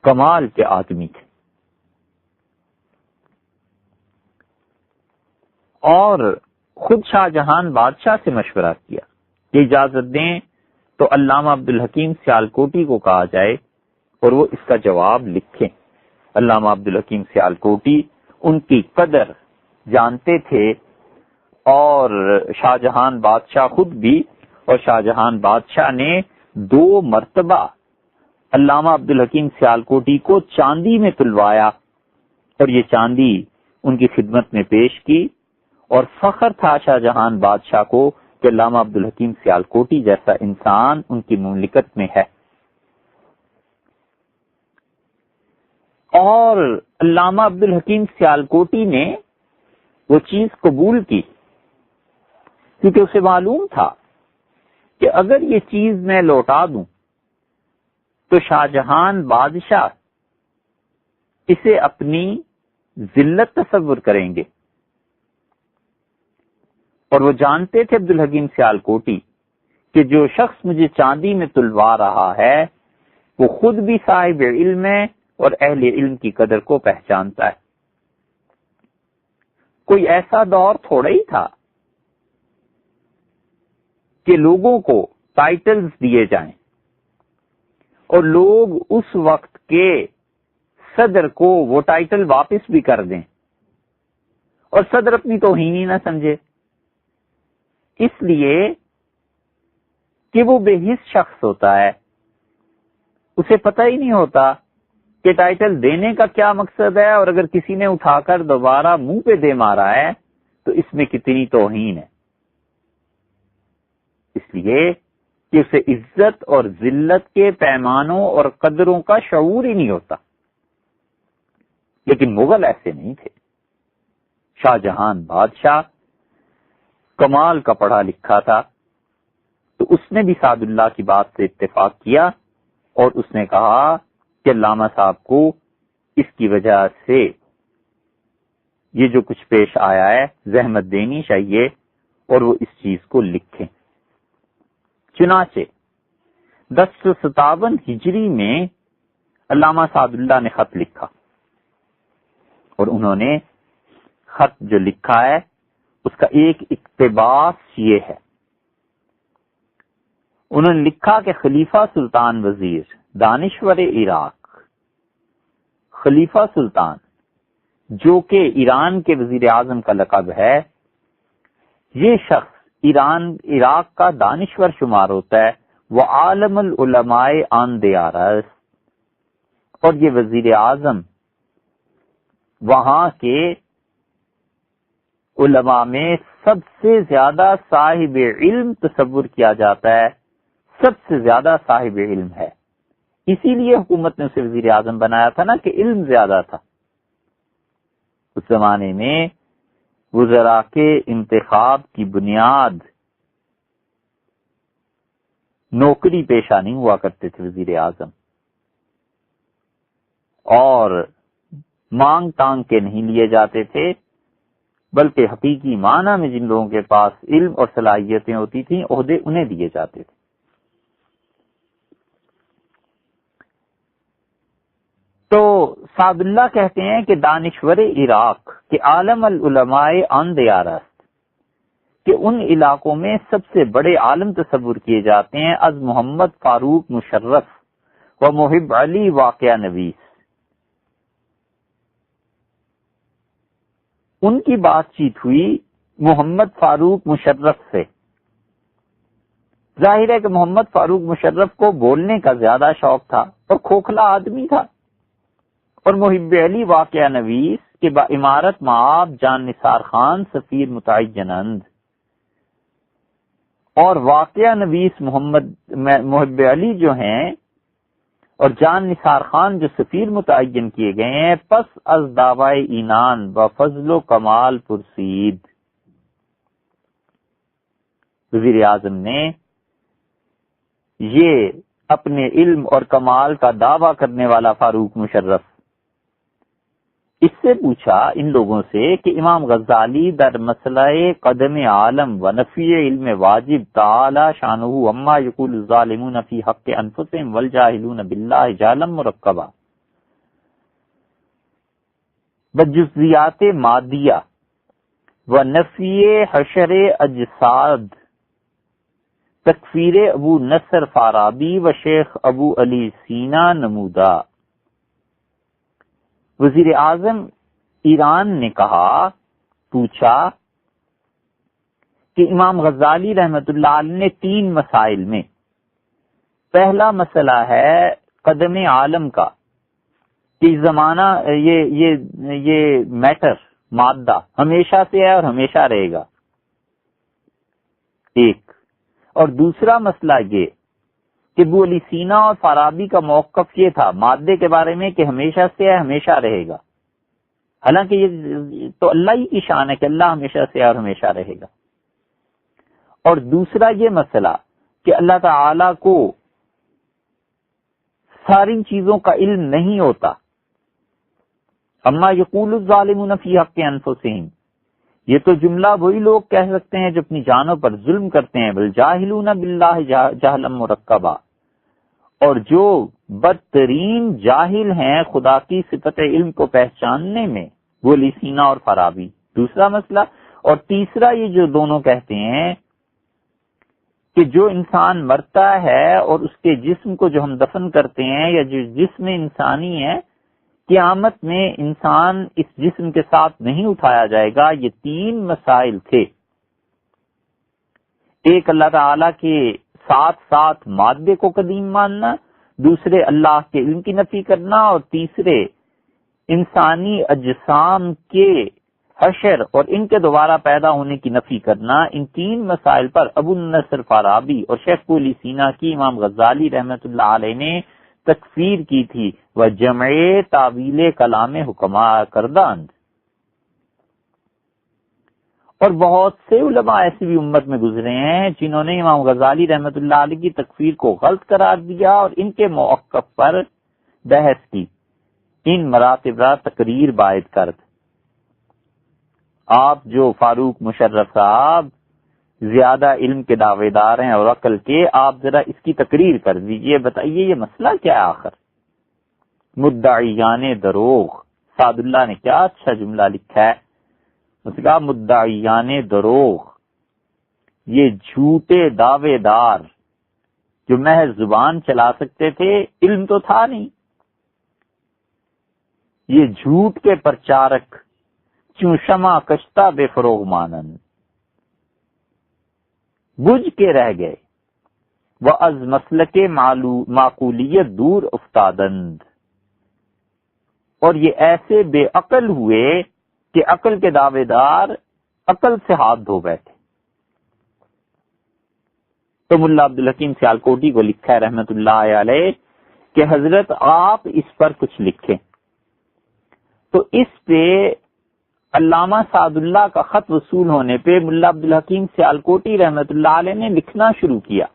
S1: کمال کے آدمی تھے اور خود شاہ جہان بادشاہ سے مشورہ کیا کہ اجازت دیں تو علامہ عبدالحکیم سیالکوٹی کو کہا جائے اور وہ اس کا جواب لکھیں۔ علامہ عبدالحکیم سیالکوٹی ان کی قدر جانتے تھے اور شاہ جہان بادشاہ خود بھی، اور شاہ جہان بادشاہ نے 2 مرتبہ علامہ عبدالحکیم سیالکوٹی کو چاندی میں تلوایا اور یہ چاندی ان کی خدمت میں پیش کی اور فخر تھا شاہ جہان بادشاہ کو کہ علامہ عبدالحکیم سیالکوٹی جیسا انسان ان کی مملکت میں ہے۔ اور علامہ عبدالحکیم سیالکوٹی نے وہ چیز قبول کی کیونکہ اسے معلوم تھا کہ اگر یہ چیز میں لوٹا دوں تو شاہ جہان بادشاہ اسے اپنی ذلت تصور کریں گے، اور وہ جانتے تھے عبدالحکیم سیالکوٹی کہ جو شخص مجھے چاندی میں تلوا رہا ہے وہ خود بھی صاحب علم ہے اور اہل علم کی قدر کو پہچانتا ہے۔ کوئی ایسا دور تھوڑا ہی تھا کہ لوگوں کو ٹائٹلز دیے جائیں اور لوگ اس وقت کے صدر کو وہ ٹائٹل واپس بھی کر دیں اور صدر اپنی توہین ہی نہ سمجھے، اس لیے کہ وہ بے حس شخص ہوتا ہے، اسے پتہ ہی نہیں ہوتا کہ ٹائٹل دینے کا کیا مقصد ہے، اور اگر کسی نے اٹھا کر دوبارہ منہ پہ دے مارا ہے تو اس میں کتنی توہین ہے، اس لیے کہ اسے عزت اور ذلت کے پیمانوں اور قدروں کا شعور ہی نہیں ہوتا۔ لیکن مغل ایسے نہیں تھے۔ شاہ جہان بادشاہ کمال کا پڑھا لکھا تھا اس نے بھی سعد اللہ کی بات سے اتفاق کیا اور اس نے کہا کہ علامہ صاحب کو اس کی وجہ سے یہ جو کچھ پیش آیا ہے زحمت دینی چاہیے اور وہ اس چیز کو لکھیں۔ چنانچہ 1057 ہجری میں علامہ سعد اللہ نے خط لکھا، اور انہوں نے خط جو لکھا ہے اس کا ایک اقتباس یہ ہے، انہوں نے لکھا کہ خلیفہ سلطان وزیر دانشور عراق، خلیفہ سلطان جو کہ ایران کے وزیر اعظم کا لقب ہے، یہ شخص عراق کا دانشور شمار ہوتا ہے، وہ عالم العلماء آن دیارس، اور یہ وزیر اعظم وہاں کے علماء میں سب سے زیادہ صاحب علم تصور کیا جاتا ہے، سب سے زیادہ صاحب علم ہے، اسی لیے حکومت نے اسے وزیر اعظم بنایا تھا نا کہ علم زیادہ تھا۔ اس زمانے میں وزراء کے انتخاب کی بنیاد نوکری پیشہ نہیں ہوا کرتے تھے وزیر اعظم، اور مانگ تانگ کے نہیں لیے جاتے تھے، بلکہ حقیقی معنی میں جن لوگوں کے پاس علم اور صلاحیتیں ہوتی تھیں عہدے انہیں دیے جاتے تھے۔ تو سعد اللہ کہتے ہیں کہ دانشور عراق کے عالم العلماء آن دیارست، کہ ان علاقوں میں سب سے بڑے عالم تصور کیے جاتے ہیں از محمد فاروق مشرف و محب علی واقعہ نویس۔ ان کی بات چیت ہوئی محمد فاروق مشرف سے۔ ظاہر ہے کہ محمد فاروق مشرف کو بولنے کا زیادہ شوق تھا اور کھوکھلا آدمی تھا، اور محب علی واقعہ نویس کے با امارت معاب جان نثار خان سفیر متعینند، اور واقعہ نویس محب علی جو ہیں اور جان نثار خان جو سفیر متعین کیے گئے ہیں، پس از دعوی اینان و فضل و کمال پرسید۔ وزیر اعظم نے یہ اپنے علم اور کمال کا دعویٰ کرنے والا فاروق مشرف اس سے پوچھا ان لوگوں سے کہ امام غزالی در مسئلہ قدم عالم و نفی علم واجب تعالی شانہ اما یقول الظالمون فی حق انفسهم والجاہلون باللہ جہلا مرکبا بجزیات مادیہ و نفی حشر اجساد تکفیر ابو نصر فارابی و شیخ ابو علی سینا نمودہ۔ وزیر اعظم ایران نے کہا، پوچھا کہ امام غزالی رحمت اللہ علیہ نے 3 مسائل میں، پہلا مسئلہ ہے قدم عالم کا، کہ زمانہ یہ میٹر مادہ ہمیشہ سے ہے اور ہمیشہ رہے گا، ایک، اور دوسرا مسئلہ یہ کہ ابو علی سینا اور فارابی کا موقف یہ تھا مادے کے بارے میں کہ ہمیشہ سے ہے ہمیشہ رہے گا، حالانکہ یہ تو اللہ ہی کی شان ہے کہ اللہ ہمیشہ سے ہے اور ہمیشہ رہے گا، اور دوسرا یہ مسئلہ کہ اللہ تعالی کو ساری چیزوں کا علم نہیں ہوتا، اما یقول الظالمون فی حق انفسہم، یہ تو جملہ وہی لوگ کہہ سکتے ہیں جو اپنی جانوں پر ظلم کرتے ہیں، والجاہلون باللہ جہلا مرکبا، اور جو بدترین جاہل ہیں خدا کی صفت علم کو پہچاننے میں، وہ علی سینا اور فارابی، دوسرا مسئلہ، اور تیسرا یہ جو دونوں کہتے ہیں کہ جو انسان مرتا ہے اور اس کے جسم کو جو ہم دفن کرتے ہیں یا جو جسم انسانی ہے، قیامت میں انسان اس جسم کے ساتھ نہیں اٹھایا جائے گا۔ یہ 3 مسائل تھے، ایک اللہ تعالی کے ساتھ ساتھ مادے کو قدیم ماننا، دوسرے اللہ کے علم کی نفی کرنا، اور تیسرے انسانی اجسام کے حشر اور ان کے دوبارہ پیدا ہونے کی نفی کرنا۔ ان 3 مسائل پر ابو نصر فارابی اور شیخ علی سینا کی امام غزالی رحمت اللہ علیہ نے تکفیر کی تھی، وہ جمع تعویل کلام حکما کردند، اور بہت سے علماء ایسی بھی امت میں گزرے ہیں جنہوں نے امام غزالی رحمۃ اللہ علیہ کی تکفیر کو غلط قرار دیا اور ان کے موقف پر بحث کی، ان مراتب را تقریر باید کرد۔ آپ جو فاروق مشرف صاحب زیادہ علم کے دعوے دار ہیں اور عقل کے، آپ ذرا اس کی تقریر کر دیجئے، بتائیے یہ مسئلہ کیا ہے آخر؟ مدعیان دروغ، سعد اللہ نے کیا اچھا جملہ لکھا ہے، اس کا مدعیان دروغ، یہ جھوٹے دعوے دار جو محض زبان چلا سکتے تھے، علم تو تھا نہیں، یہ جھوٹ کے پرچارک چوں شمع کشتہ بے فروغ مانند، بجھ کے رہ گئے وہ از مسلک معقولیت دور افتادند، اور یہ ایسے بے عقل ہوئے کہ عقل کے دعوے دار عقل سے ہاتھ دھو بیٹھے۔ تو ملا عبدالحکیم سیالکوٹی کو لکھا ہے رحمت اللہ علیہ کہ حضرت آپ اس پر کچھ لکھیں، تو اس پہ علامہ سعد اللہ کا خط وصول ہونے پہ ملا عبدالحکیم سیالکوٹی رحمت اللہ علیہ نے لکھنا شروع کیا،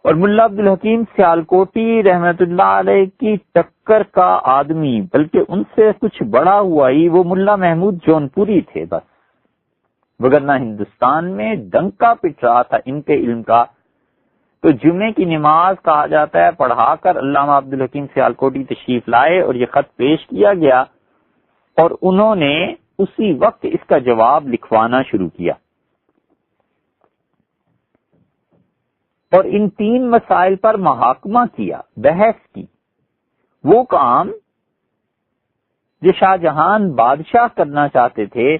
S1: اور ملا عبدالحکیم سیالکوٹی رحمت اللہ علیہ کی ٹکر کا آدمی، بلکہ ان سے کچھ بڑا ہوا ہی وہ ملا محمود جونپوری تھے بس، وگرنہ ہندوستان میں ڈنکا پٹ رہا تھا ان کے علم کا۔ تو جمعے کی نماز کہا جاتا ہے پڑھا کر علامہ عبدالحکیم سیالکوٹی تشریف لائے اور یہ خط پیش کیا گیا، اور انہوں نے اسی وقت اس کا جواب لکھوانا شروع کیا، اور ان تین مسائل پر محاکمہ کیا، بحث کی۔ وہ کام جو شاہ جہان بادشاہ کرنا چاہتے تھے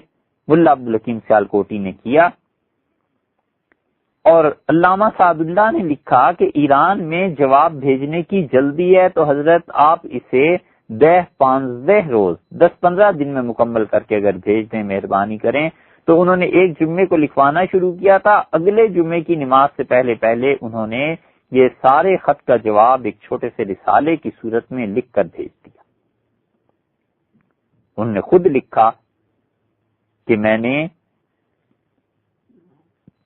S1: ملا عبدالحکیم سیالکوٹی نے کیا، اور علامہ سعد اللہ نے لکھا کہ ایران میں جواب بھیجنے کی جلدی ہے تو حضرت آپ اسے 15 روز 10-15 دن میں مکمل کر کے اگر بھیج دیں مہربانی کریں۔ تو انہوں نے ایک جمعے کو لکھوانا شروع کیا تھا، اگلے جمعے کی نماز سے پہلے انہوں نے یہ سارے خط کا جواب ایک چھوٹے سے رسالے کی صورت میں لکھ کر بھیج دیا۔ انہوں نے خود لکھا کہ میں نے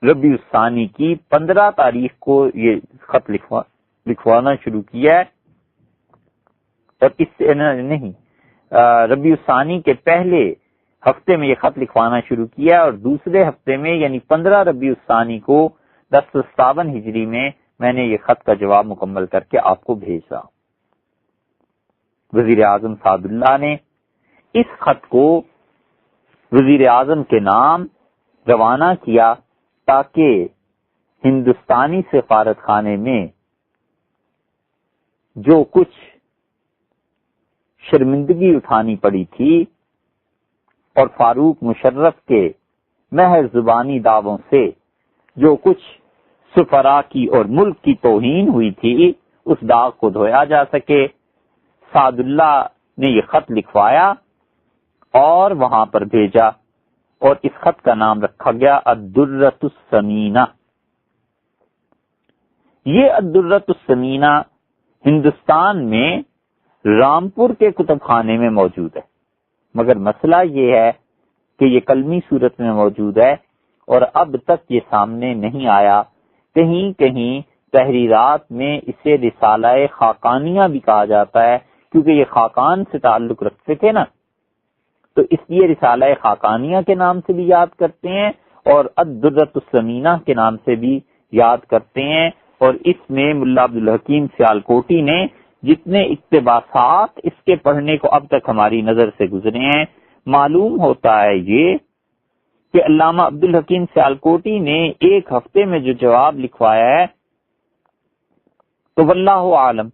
S1: ربیع الثانی کی 15 تاریخ کو یہ خط لکھوانا شروع کیا ہے، اور اس سے نہیں، ربیع الثانی کے پہلے ہفتے میں یہ خط لکھوانا شروع کیا، اور دوسرے ہفتے میں یعنی 15 ربیع الثانی کو 1057 ہجری میں نے یہ خط کا جواب مکمل کر کے آپ کو بھیجا۔ وزیر اعظم سعد اللہ نے اس خط کو وزیر اعظم کے نام روانہ کیا تاکہ ہندوستانی سفارت خانے میں جو کچھ شرمندگی اٹھانی پڑی تھی اور فاروق مشرف کے محض زبانی دعووں سے جو کچھ سفراء کی اور ملک کی توہین ہوئی تھی، اس داغ کو دھویا جا سکے۔ سعد اللہ نے یہ خط لکھوایا اور وہاں پر بھیجا، اور اس خط کا نام رکھا گیا الدرۃ الثمینہ۔ یہ الدرۃ الثمینہ ہندوستان میں رامپور کے کتب خانے میں موجود ہے، مگر مسئلہ یہ ہے کہ یہ کلمی صورت میں موجود ہے اور اب تک یہ سامنے نہیں آیا۔ کہیں کہیں تحریرات میں اسے رسالہ خاقانیہ بھی کہا جاتا ہے، کیونکہ یہ خاقان سے تعلق رکھتے تھے نا، تو اس لیے رسالہ خاقانیہ کے نام سے بھی یاد کرتے ہیں اور الدرۃ الثمینہ کے نام سے بھی یاد کرتے ہیں۔ اور اس میں ملا عبدالحکیم سیالکوٹی نے جتنے اقتباسات اس کے پڑھنے کو اب تک ہماری نظر سے گزرے ہیں، معلوم ہوتا ہے یہ کہ علامہ عبدالحکیم سیالکوٹی نے ایک ہفتے میں جو جواب لکھوایا ہے، تو واللہ عالم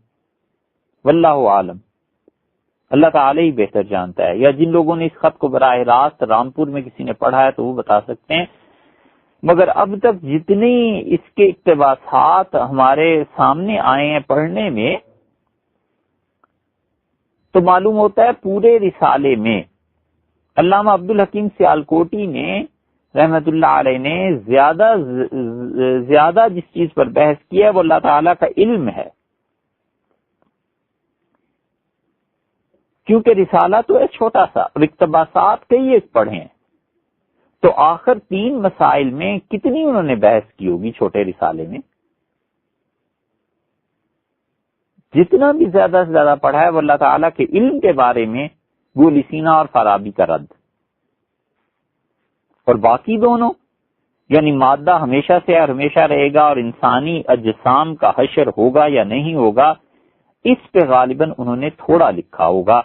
S1: اللہ تعالی ہی بہتر جانتا ہے، یا جن لوگوں نے اس خط کو براہ راست رامپور میں کسی نے پڑھا ہے تو وہ بتا سکتے ہیں، مگر اب تک جتنی اس کے اقتباسات ہمارے سامنے آئے ہیں پڑھنے میں، تو معلوم ہوتا ہے پورے رسالے میں علامہ عبدالحکیم سیالکوٹی نے رحمت اللہ علیہ نے زیادہ جس چیز پر بحث کیا ہے وہ اللہ تعالیٰ کا علم ہے، کیونکہ رسالہ تو ہے چھوٹا سا اور اقتباسات کئی ایک پڑھے ہیں، تو آخر 3 مسائل میں کتنی انہوں نے بحث کی ہوگی چھوٹے رسالے میں؟ جتنا بھی زیادہ سے زیادہ پڑھا ہے وہ اللہ تعالیٰ کے علم کے بارے میں ابو سینا اور فارابی کا رد، اور باقی دونوں یعنی مادہ ہمیشہ سے اور ہمیشہ رہے گا اور انسانی اجسام کا حشر ہوگا یا نہیں ہوگا، اس پہ غالباً انہوں نے تھوڑا لکھا ہوگا.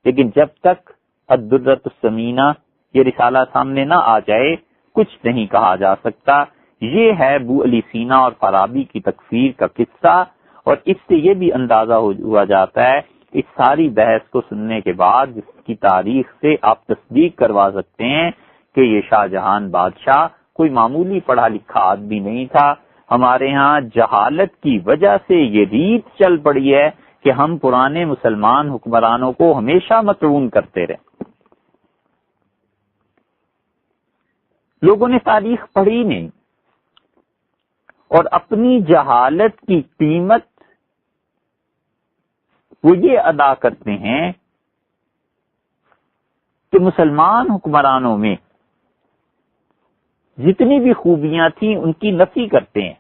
S1: لیکن جب تک الدرۃ الثمینہ یہ رسالہ سامنے نہ آ جائے کچھ نہیں کہا جا سکتا. یہ ہے ابو علی سینا اور فارابی کی تکفیر کا قصہ، اور اس سے یہ بھی اندازہ ہوا جاتا ہے اس ساری بحث کو سننے کے بعد جس کی تاریخ سے آپ تصدیق کروا سکتے ہیں کہ یہ شاہ جہان بادشاہ کوئی معمولی پڑھا لکھا آدمی نہیں تھا. ہمارے ہاں جہالت کی وجہ سے یہ ریت چل پڑی ہے کہ ہم پرانے مسلمان حکمرانوں کو ہمیشہ مطعون کرتے رہے. لوگوں نے تاریخ پڑھی نہیں اور اپنی جہالت کی قیمت وہ یہ ادا کرتے ہیں کہ مسلمان حکمرانوں میں جتنی بھی خوبیاں تھیں ان کی نفی کرتے ہیں.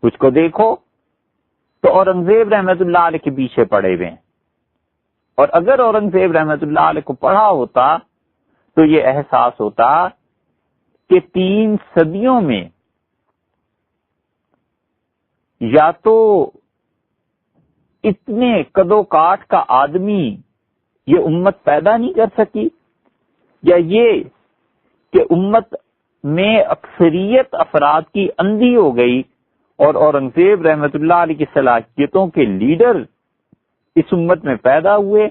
S1: کچھ کو دیکھو تو اورنگزیب رحمت اللہ علیہ کے پیچھے پڑے ہوئے ہیں، اور اگر اورنگزیب رحمت اللہ علیہ کو پڑھا ہوتا تو یہ احساس ہوتا کہ 3 صدیوں میں یا تو اتنے قد و کاٹ کا آدمی یہ امت پیدا نہیں کر سکی، یا یہ کہ امت میں اکثریت افراد کی اندھی ہو گئی اور اورنگزیب رحمت اللہ علیہ کی صلاحیتوں کے لیڈر اس امت میں پیدا ہوئے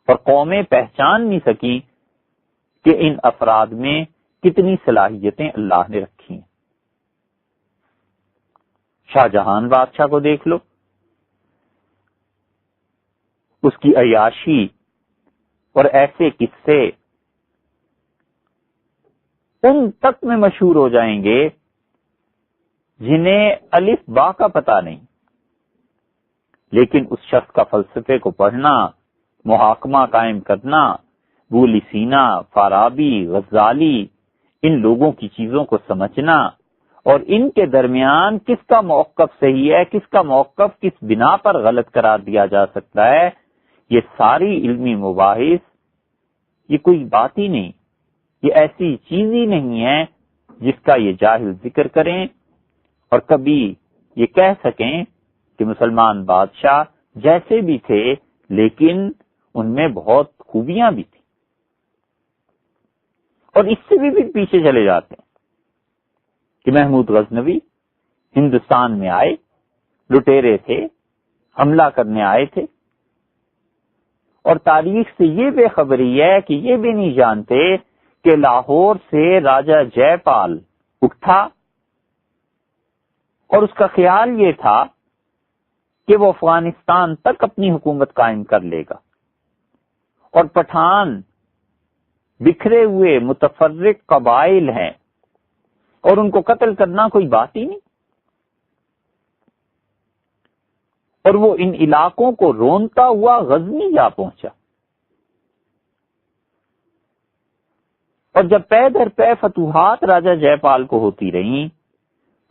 S1: اور قومیں پہچان نہیں سکی کہ ان افراد میں کتنی صلاحیتیں اللہ نے رکھی ہیں. شاہ جہان بادشاہ کو دیکھ لو، اس کی عیاشی اور ایسے قصے ان تک میں مشہور ہو جائیں گے جنہیں الف با کا پتہ نہیں، لیکن اس شخص کا فلسفے کو پڑھنا، محاکمہ قائم کرنا، ابو علی سینا، فارابی، غزالی، ان لوگوں کی چیزوں کو سمجھنا اور ان کے درمیان کس کا موقف صحیح ہے، کس کا موقف کس بنا پر غلط قرار دیا جا سکتا ہے، یہ ساری علمی مباحث یہ کوئی بات ہی نہیں، یہ ایسی چیز ہی نہیں ہے جس کا یہ جاہل ذکر کریں اور کبھی یہ کہہ سکیں کہ مسلمان بادشاہ جیسے بھی تھے لیکن ان میں بہت خوبیاں بھی تھیں. اور اس سے بھی پیچھے چلے جاتے ہیں کہ محمود غزنوی ہندوستان میں آئے، لٹیرے تھے، حملہ کرنے آئے تھے، اور تاریخ سے یہ بے خبری ہے کہ یہ بھی نہیں جانتے کہ لاہور سے راجہ جے پال اٹھا اور اس کا خیال یہ تھا کہ وہ افغانستان تک اپنی حکومت قائم کر لے گا، اور پٹھان بکھرے ہوئے متفرق قبائل ہیں اور ان کو قتل کرنا کوئی بات ہی نہیں، اور وہ ان علاقوں کو رونتا ہوا غزنی جا پہنچا. اور جب پے در پے فتوحات راجہ جے پال کو ہوتی رہیں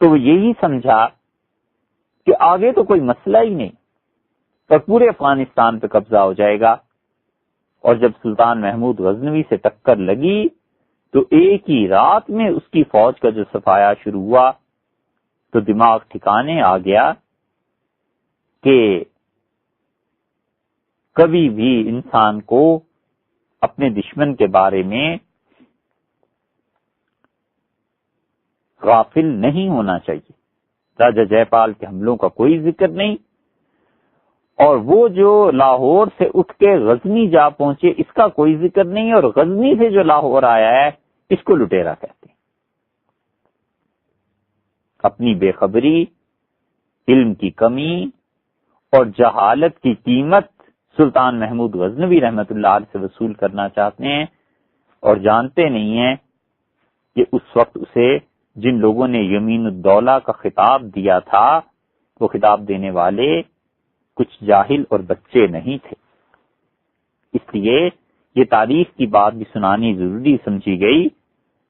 S1: تو وہ یہی سمجھا کہ آگے تو کوئی مسئلہ ہی نہیں اور پورے افغانستان پہ قبضہ ہو جائے گا. اور جب سلطان محمود غزنوی سے ٹکر لگی تو ایک ہی رات میں اس کی فوج کا جو صفایا شروع ہوا تو دماغ ٹھکانے آ گیا کہ کبھی بھی انسان کو اپنے دشمن کے بارے میں غافل نہیں ہونا چاہیے. راجہ جے پال کے حملوں کا کوئی ذکر نہیں، اور وہ جو لاہور سے اٹھ کے غزنی جا پہنچے اس کا کوئی ذکر نہیں، اور غزنی سے جو لاہور آیا ہے اس کو لٹیرا کہتے ہیں. اپنی بے خبری، علم کی کمی اور جہالت کی قیمت سلطان محمود غزنوی رحمت اللہ علیہ سے وصول کرنا چاہتے ہیں، اور جانتے نہیں ہیں کہ اس وقت اسے جن لوگوں نے یمین الدولہ کا خطاب دیا تھا وہ خطاب دینے والے کچھ جاہل اور بچے نہیں تھے. اس لیے یہ تاریخ کی بات بھی سنانی ضروری سمجھی گئی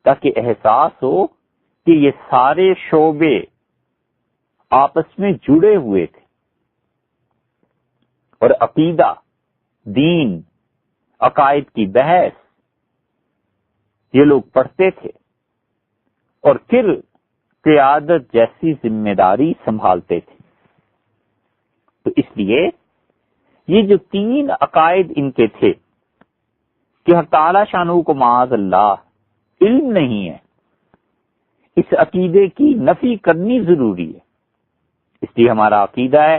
S1: تاکہ احساس ہو کہ یہ سارے شعبے آپس میں جڑے ہوئے تھے اور عقیدہ، دین، عقائد کی بحث یہ لوگ پڑھتے تھے اور پھر قیادت جیسی ذمہ داری سنبھالتے تھے۔ تو اس لیے یہ جو 3 عقائد ان کے تھے کہ حق تعالی شانہ کو معاذ اللہ علم نہیں ہے، اس عقیدے کی نفی کرنی ضروری ہے۔ اس لیے ہمارا عقیدہ ہے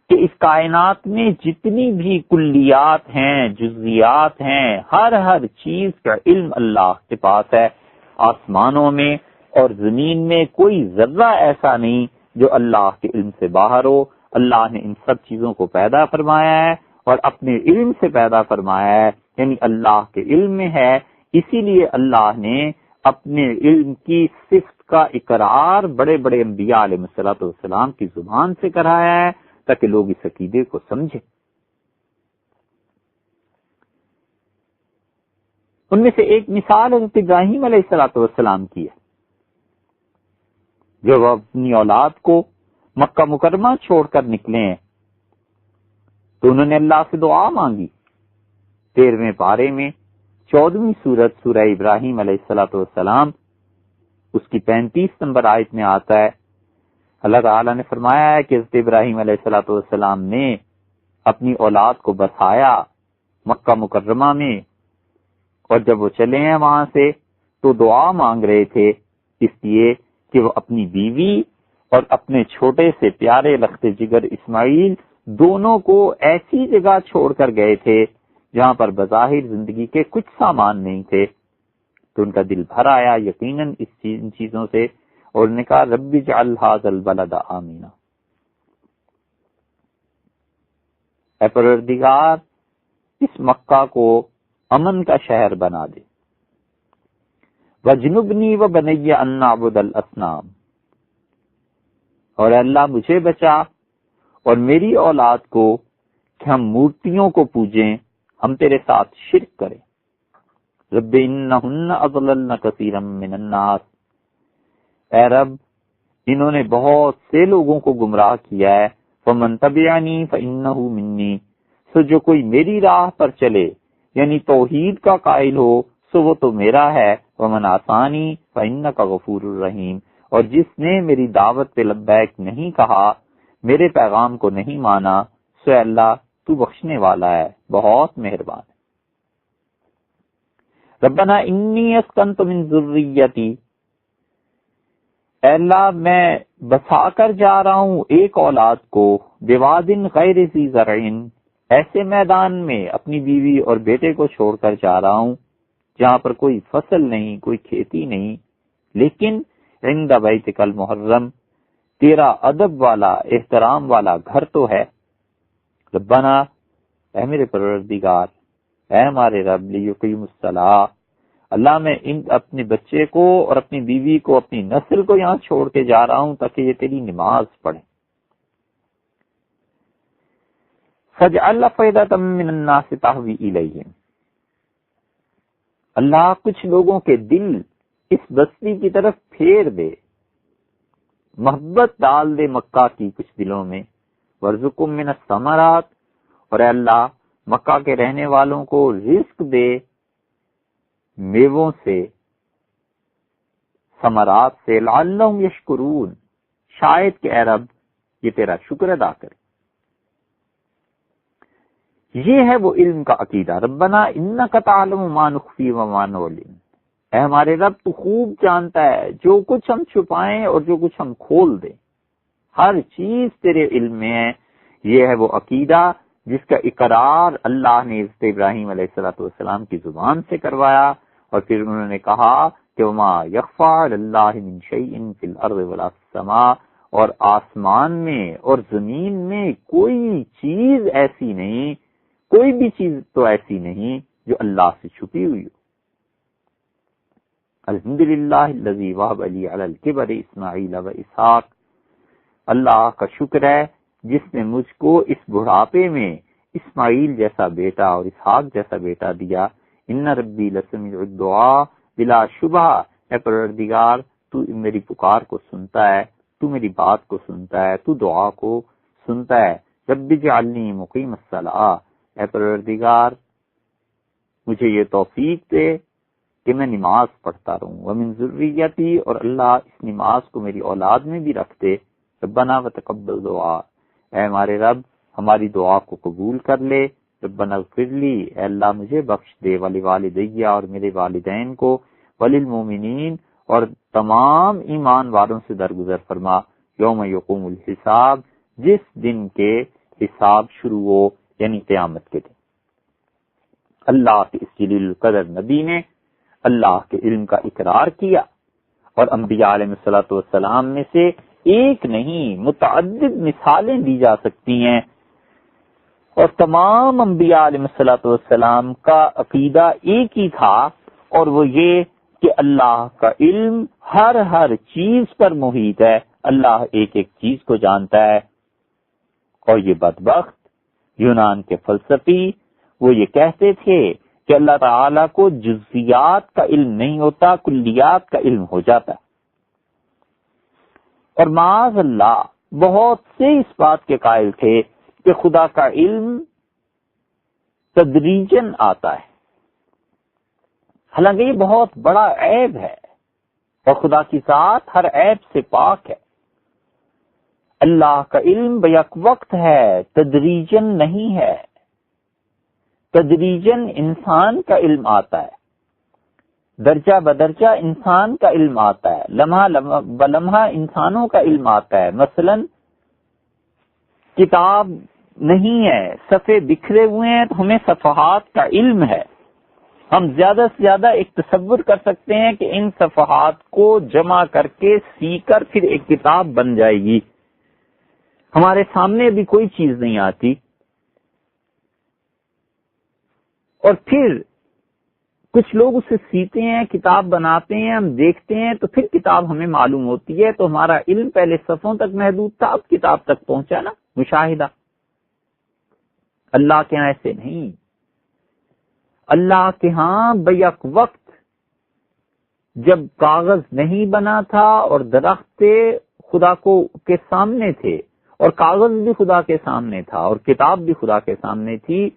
S1: کہ اس کائنات میں جتنی بھی کلیات ہیں، جزیات ہیں، ہر چیز کا علم اللہ کے پاس ہے۔ آسمانوں میں اور زمین میں کوئی ذرہ ایسا نہیں جو اللہ کے علم سے باہر ہو۔ اللہ نے ان سب چیزوں کو پیدا فرمایا ہے اور اپنے علم سے پیدا فرمایا ہے، یعنی اللہ کے علم میں ہے۔ اسی لیے اللہ نے اپنے علم کی صفت کا اقرار بڑے بڑے انبیاء علیہ الصلوۃ والسلام کی زبان سے کرایا ہے تاکہ لوگ اس عقیدے کو سمجھیں۔ ان میں سے ایک مثال حضرت ابراہیم علیہ الصلوۃ والسلام کی ہے، جب وہ اپنی اولاد کو مکہ مکرمہ چھوڑ کر نکلے ہیں تو انہوں نے اللہ سے دعا مانگی۔ 13ویں پارے میں 14ویں سورت سورہ ابراہیم علیہ الصلوۃ والسلام اس کی 35 نمبر آیت میں آتا ہے، اللہ تعالیٰ نے فرمایا ہے کہ حضرت ابراہیم علیہ الصلوۃ والسلام نے اپنی اولاد کو بسایا مکہ مکرمہ میں، اور جب وہ چلے ہیں وہاں سے تو دعا مانگ رہے تھے اس لیے کہ وہ اپنی بیوی اور اپنے چھوٹے سے پیارے لخت جگر اسماعیل دونوں کو ایسی جگہ چھوڑ کر گئے تھے جہاں پر بظاہر زندگی کے کچھ سامان نہیں تھے۔ تو ان کا دل بھر آیا یقیناً ان چیزوں سے، اور انہوں نے کہا رب اجعل ھذا البلد آمنا، اے پروردگار اس مکہ کو امن کا شہر بنا دے، وجنبنی وبنی ان نعبد الاصنام، اور اللہ مجھے بچا اور میری اولاد کو کہ ہم مورتیوں کو پوجیں، ہم تیرے ساتھ شرک کریں۔ رب انہن اضللن کثیرا من الناس، اے رب انہوں نے بہت سے لوگوں کو گمراہ کیا ہے، فمن تبعنی فانہ منی، سو جو کوئی میری راہ پر چلے یعنی توحید کا قائل ہو سو وہ تو میرا ہے، ومن عصانی فانک غفور الرحیم، اور جس نے میری دعوت پہ لبیک نہیں کہا، میرے پیغام کو نہیں مانا، سو اللہ تو بخشنے والا ہے، بہت مہربان ہے۔ ربنا انی اسکنت من ذریتی، اے اللہ میں بسا کر جا رہا ہوں ایک اولاد کو، بوادن غیر ذی زرعین، ایسے میدان میں اپنی بیوی اور بیٹے کو چھوڑ کر جا رہا ہوں جہاں پر کوئی فصل نہیں، کوئی کھیتی نہیں، لیکن عند بیتک المحرم، تیرا ادب والا احترام والا گھر تو ہے۔ ربنا، اے میرے پروردگار، اے ہمارے رب، لیقیم الصلاۃ، اللہ میں اپنے بچے کو اور اپنی بیوی کو، اپنی نسل کو یہاں چھوڑ کے جا رہا ہوں تاکہ یہ تیری نماز پڑھیں۔ فَاجْعَلْ أَفْئِدَةً مِّنَ النَّاسِ تَهْوِي إِلَيْهِمْ، اللہ کچھ لوگوں کے دل اس بستی کی طرف پھیر دے، محبت ڈال دے مکہ کی کچھ دلوں میں۔ وَارْزُقْهُم مِّنَ الثَّمَرَاتِ، اور اے اللہ مکہ کے رہنے والوں کو رزق دے میووں سے، ثمرات سے، لعلہم یشکرون، شاید کہ اے رب یہ تیرا شکر ادا کرے۔ یہ ہے وہ علم کا عقیدہ۔ ربنا انک تعلم ما نخفی وما نعلن، اے ہمارے رب تو خوب جانتا ہے جو کچھ ہم چھپائیں اور جو کچھ ہم کھول دیں، ہر چیز تیرے علم میں ہے۔ یہ ہے وہ عقیدہ جس کا اقرار اللہ نے حضرت ابراہیم علیہ الصلوۃ والسلام کی زبان سے کروایا، اور پھر انہوں نے کہا کہ وما یخفی علی اللہ من شیء فی الارض ولا فی السماء، اور آسمان میں اور زمین میں کوئی چیز ایسی نہیں، کوئی بھی چیز تو ایسی نہیں جو اللہ سے چھپی ہوئی ہو۔ الحمدللہ الذی وہب لی علی الکبر اسماعیل و اسحاق، اللہ کا شکر ہے جس نے مجھ کو اس بڑھاپے میں اسماعیل جیسا بیٹا اور اسحاق جیسا بیٹا دیا. ان ربی لسمیع الدعاء بلا شبہ، اے پروردگار تو میری پکار کو سنتا ہے، تو میری بات کو سنتا ہے، تو دعا کو سنتا ہے. رب اجعلنی مقیم الصلاۃ، اے پروردگار مجھے یہ توفیق دے کہ میں نماز پڑھتا رہوں. ومن ذریتی، اور اللہ اس نماز کو میری اولاد میں بھی رکھ دے. ربنا وتقبل دعا، اے ہمارے رب ہماری دعا کو قبول کر لے. ربنا اغفر لی، اے اللہ مجھے بخش دے. ولوالدی، اور میرے والدین کو. وللمؤمنین، اور تمام ایمان والوں سے درگزر فرما. یوم یقوم الحساب، جس دن کے حساب شروع ہو، یعنی قیامت کے دن. اللہ کے اس جلیل القدر نبی نے اللہ کے علم کا اقرار کیا، اور انبیاء علیہ الصلوۃ والسلام میں سے ایک نہیں متعدد مثالیں دی جا سکتی ہیں، اور تمام انبیاء علیہ الصلوۃ والسلام کا عقیدہ ایک ہی تھا، اور وہ یہ کہ اللہ کا علم ہر چیز پر محیط ہے. اللہ ایک ایک چیز کو جانتا ہے. اور یہ بدبخت یونان کے فلسفی وہ یہ کہتے تھے کہ اللہ تعالیٰ کو جزیات کا علم نہیں ہوتا، کلیات کا علم ہو جاتا. اور معاذ اللہ بہت سے اس بات کے قائل تھے کہ خدا کا علم تدریجاً آتا ہے، حالانکہ یہ بہت بڑا عیب ہے، اور خدا کی ذات ہر عیب سے پاک ہے. اللہ کا علم بیک وقت ہے، تدریجاً نہیں ہے. تدریجاً انسان کا علم آتا ہے، درجہ بدرجہ انسان کا علم آتا ہے، لمحہ بلمحہ انسانوں کا علم آتا ہے. مثلا کتاب نہیں ہے، صفحے بکھرے ہوئے ہیں تو ہمیں صفحات کا علم ہے. ہم زیادہ سے زیادہ ایک تصور کر سکتے ہیں کہ ان صفحات کو جمع کر کے سی کر پھر ایک کتاب بن جائے گی. ہمارے سامنے بھی کوئی چیز نہیں آتی، اور پھر کچھ لوگ اسے سیتے ہیں، کتاب بناتے ہیں، ہم دیکھتے ہیں تو پھر کتاب ہمیں معلوم ہوتی ہے. تو ہمارا علم پہلے صفحوں تک محدود تھا، اب کتاب تک پہنچا نا، مشاہدہ. اللہ کے ہاں ایسے نہیں. اللہ کے ہاں بیک وقت جب کاغذ نہیں بنا تھا اور درخت خدا کو کے سامنے تھے، اور کاغذ بھی خدا کے سامنے تھا اور کتاب بھی خدا کے سامنے تھی،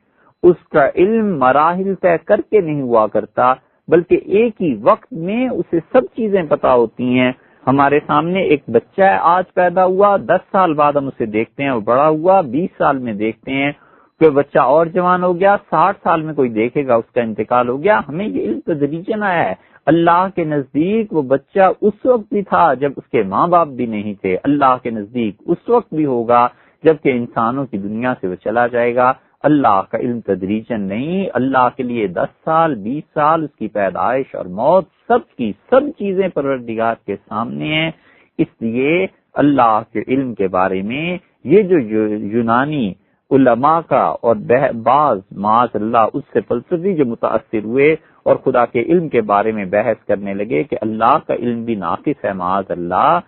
S1: اس کا علم مراحل طے کر کے نہیں ہوا کرتا، بلکہ ایک ہی وقت میں اسے سب چیزیں پتا ہوتی ہیں. ہمارے سامنے ایک بچہ ہے، آج پیدا ہوا، 10 سال بعد ہم اسے دیکھتے ہیں وہ بڑا ہوا، 20 سال میں دیکھتے ہیں کہ بچہ اور جوان ہو گیا، 60 سال میں کوئی دیکھے گا اس کا انتقال ہو گیا. ہمیں یہ علم تدریجاً آیا ہے. اللہ کے نزدیک وہ بچہ اس وقت بھی تھا جب اس کے ماں باپ بھی نہیں تھے. اللہ کے نزدیک اس وقت بھی ہوگا جبکہ انسانوں کی دنیا سے وہ چلا جائے گا. اللہ کا علم تدریجاً نہیں. اللہ کے لیے 10 سال 20 سال اس کی پیدائش اور موت سب چیزیں پروردگار کے سامنے ہیں. اس لیے اللہ کے علم کے بارے میں یہ جو یونانی علماء کا اور بعض معاذ اللہ اس سے فلسفی جو متاثر ہوئے اور خدا کے علم کے بارے میں بحث کرنے لگے کہ اللہ کا علم بھی ناقص ہے، معاذ اللہ،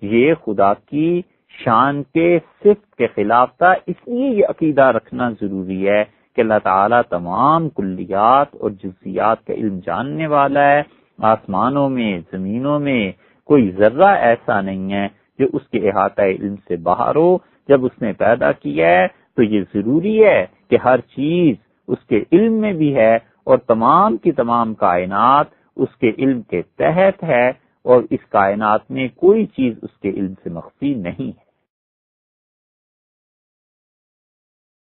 S1: یہ خدا کی شان کے صفت کے خلاف تھا. اس لیے یہ عقیدہ رکھنا ضروری ہے کہ اللہ تعالیٰ تمام کلیات اور جزیات کا علم جاننے والا ہے. آسمانوں میں، زمینوں میں کوئی ذرہ ایسا نہیں ہے جو اس کے احاطہ علم سے باہر ہو. جب اس نے پیدا کیا ہے تو یہ ضروری ہے کہ ہر چیز اس کے علم میں بھی ہے، اور تمام کی تمام کائنات اس کے علم کے تحت ہے، اور اس کائنات میں کوئی چیز اس کے علم سے مخفی نہیں ہے.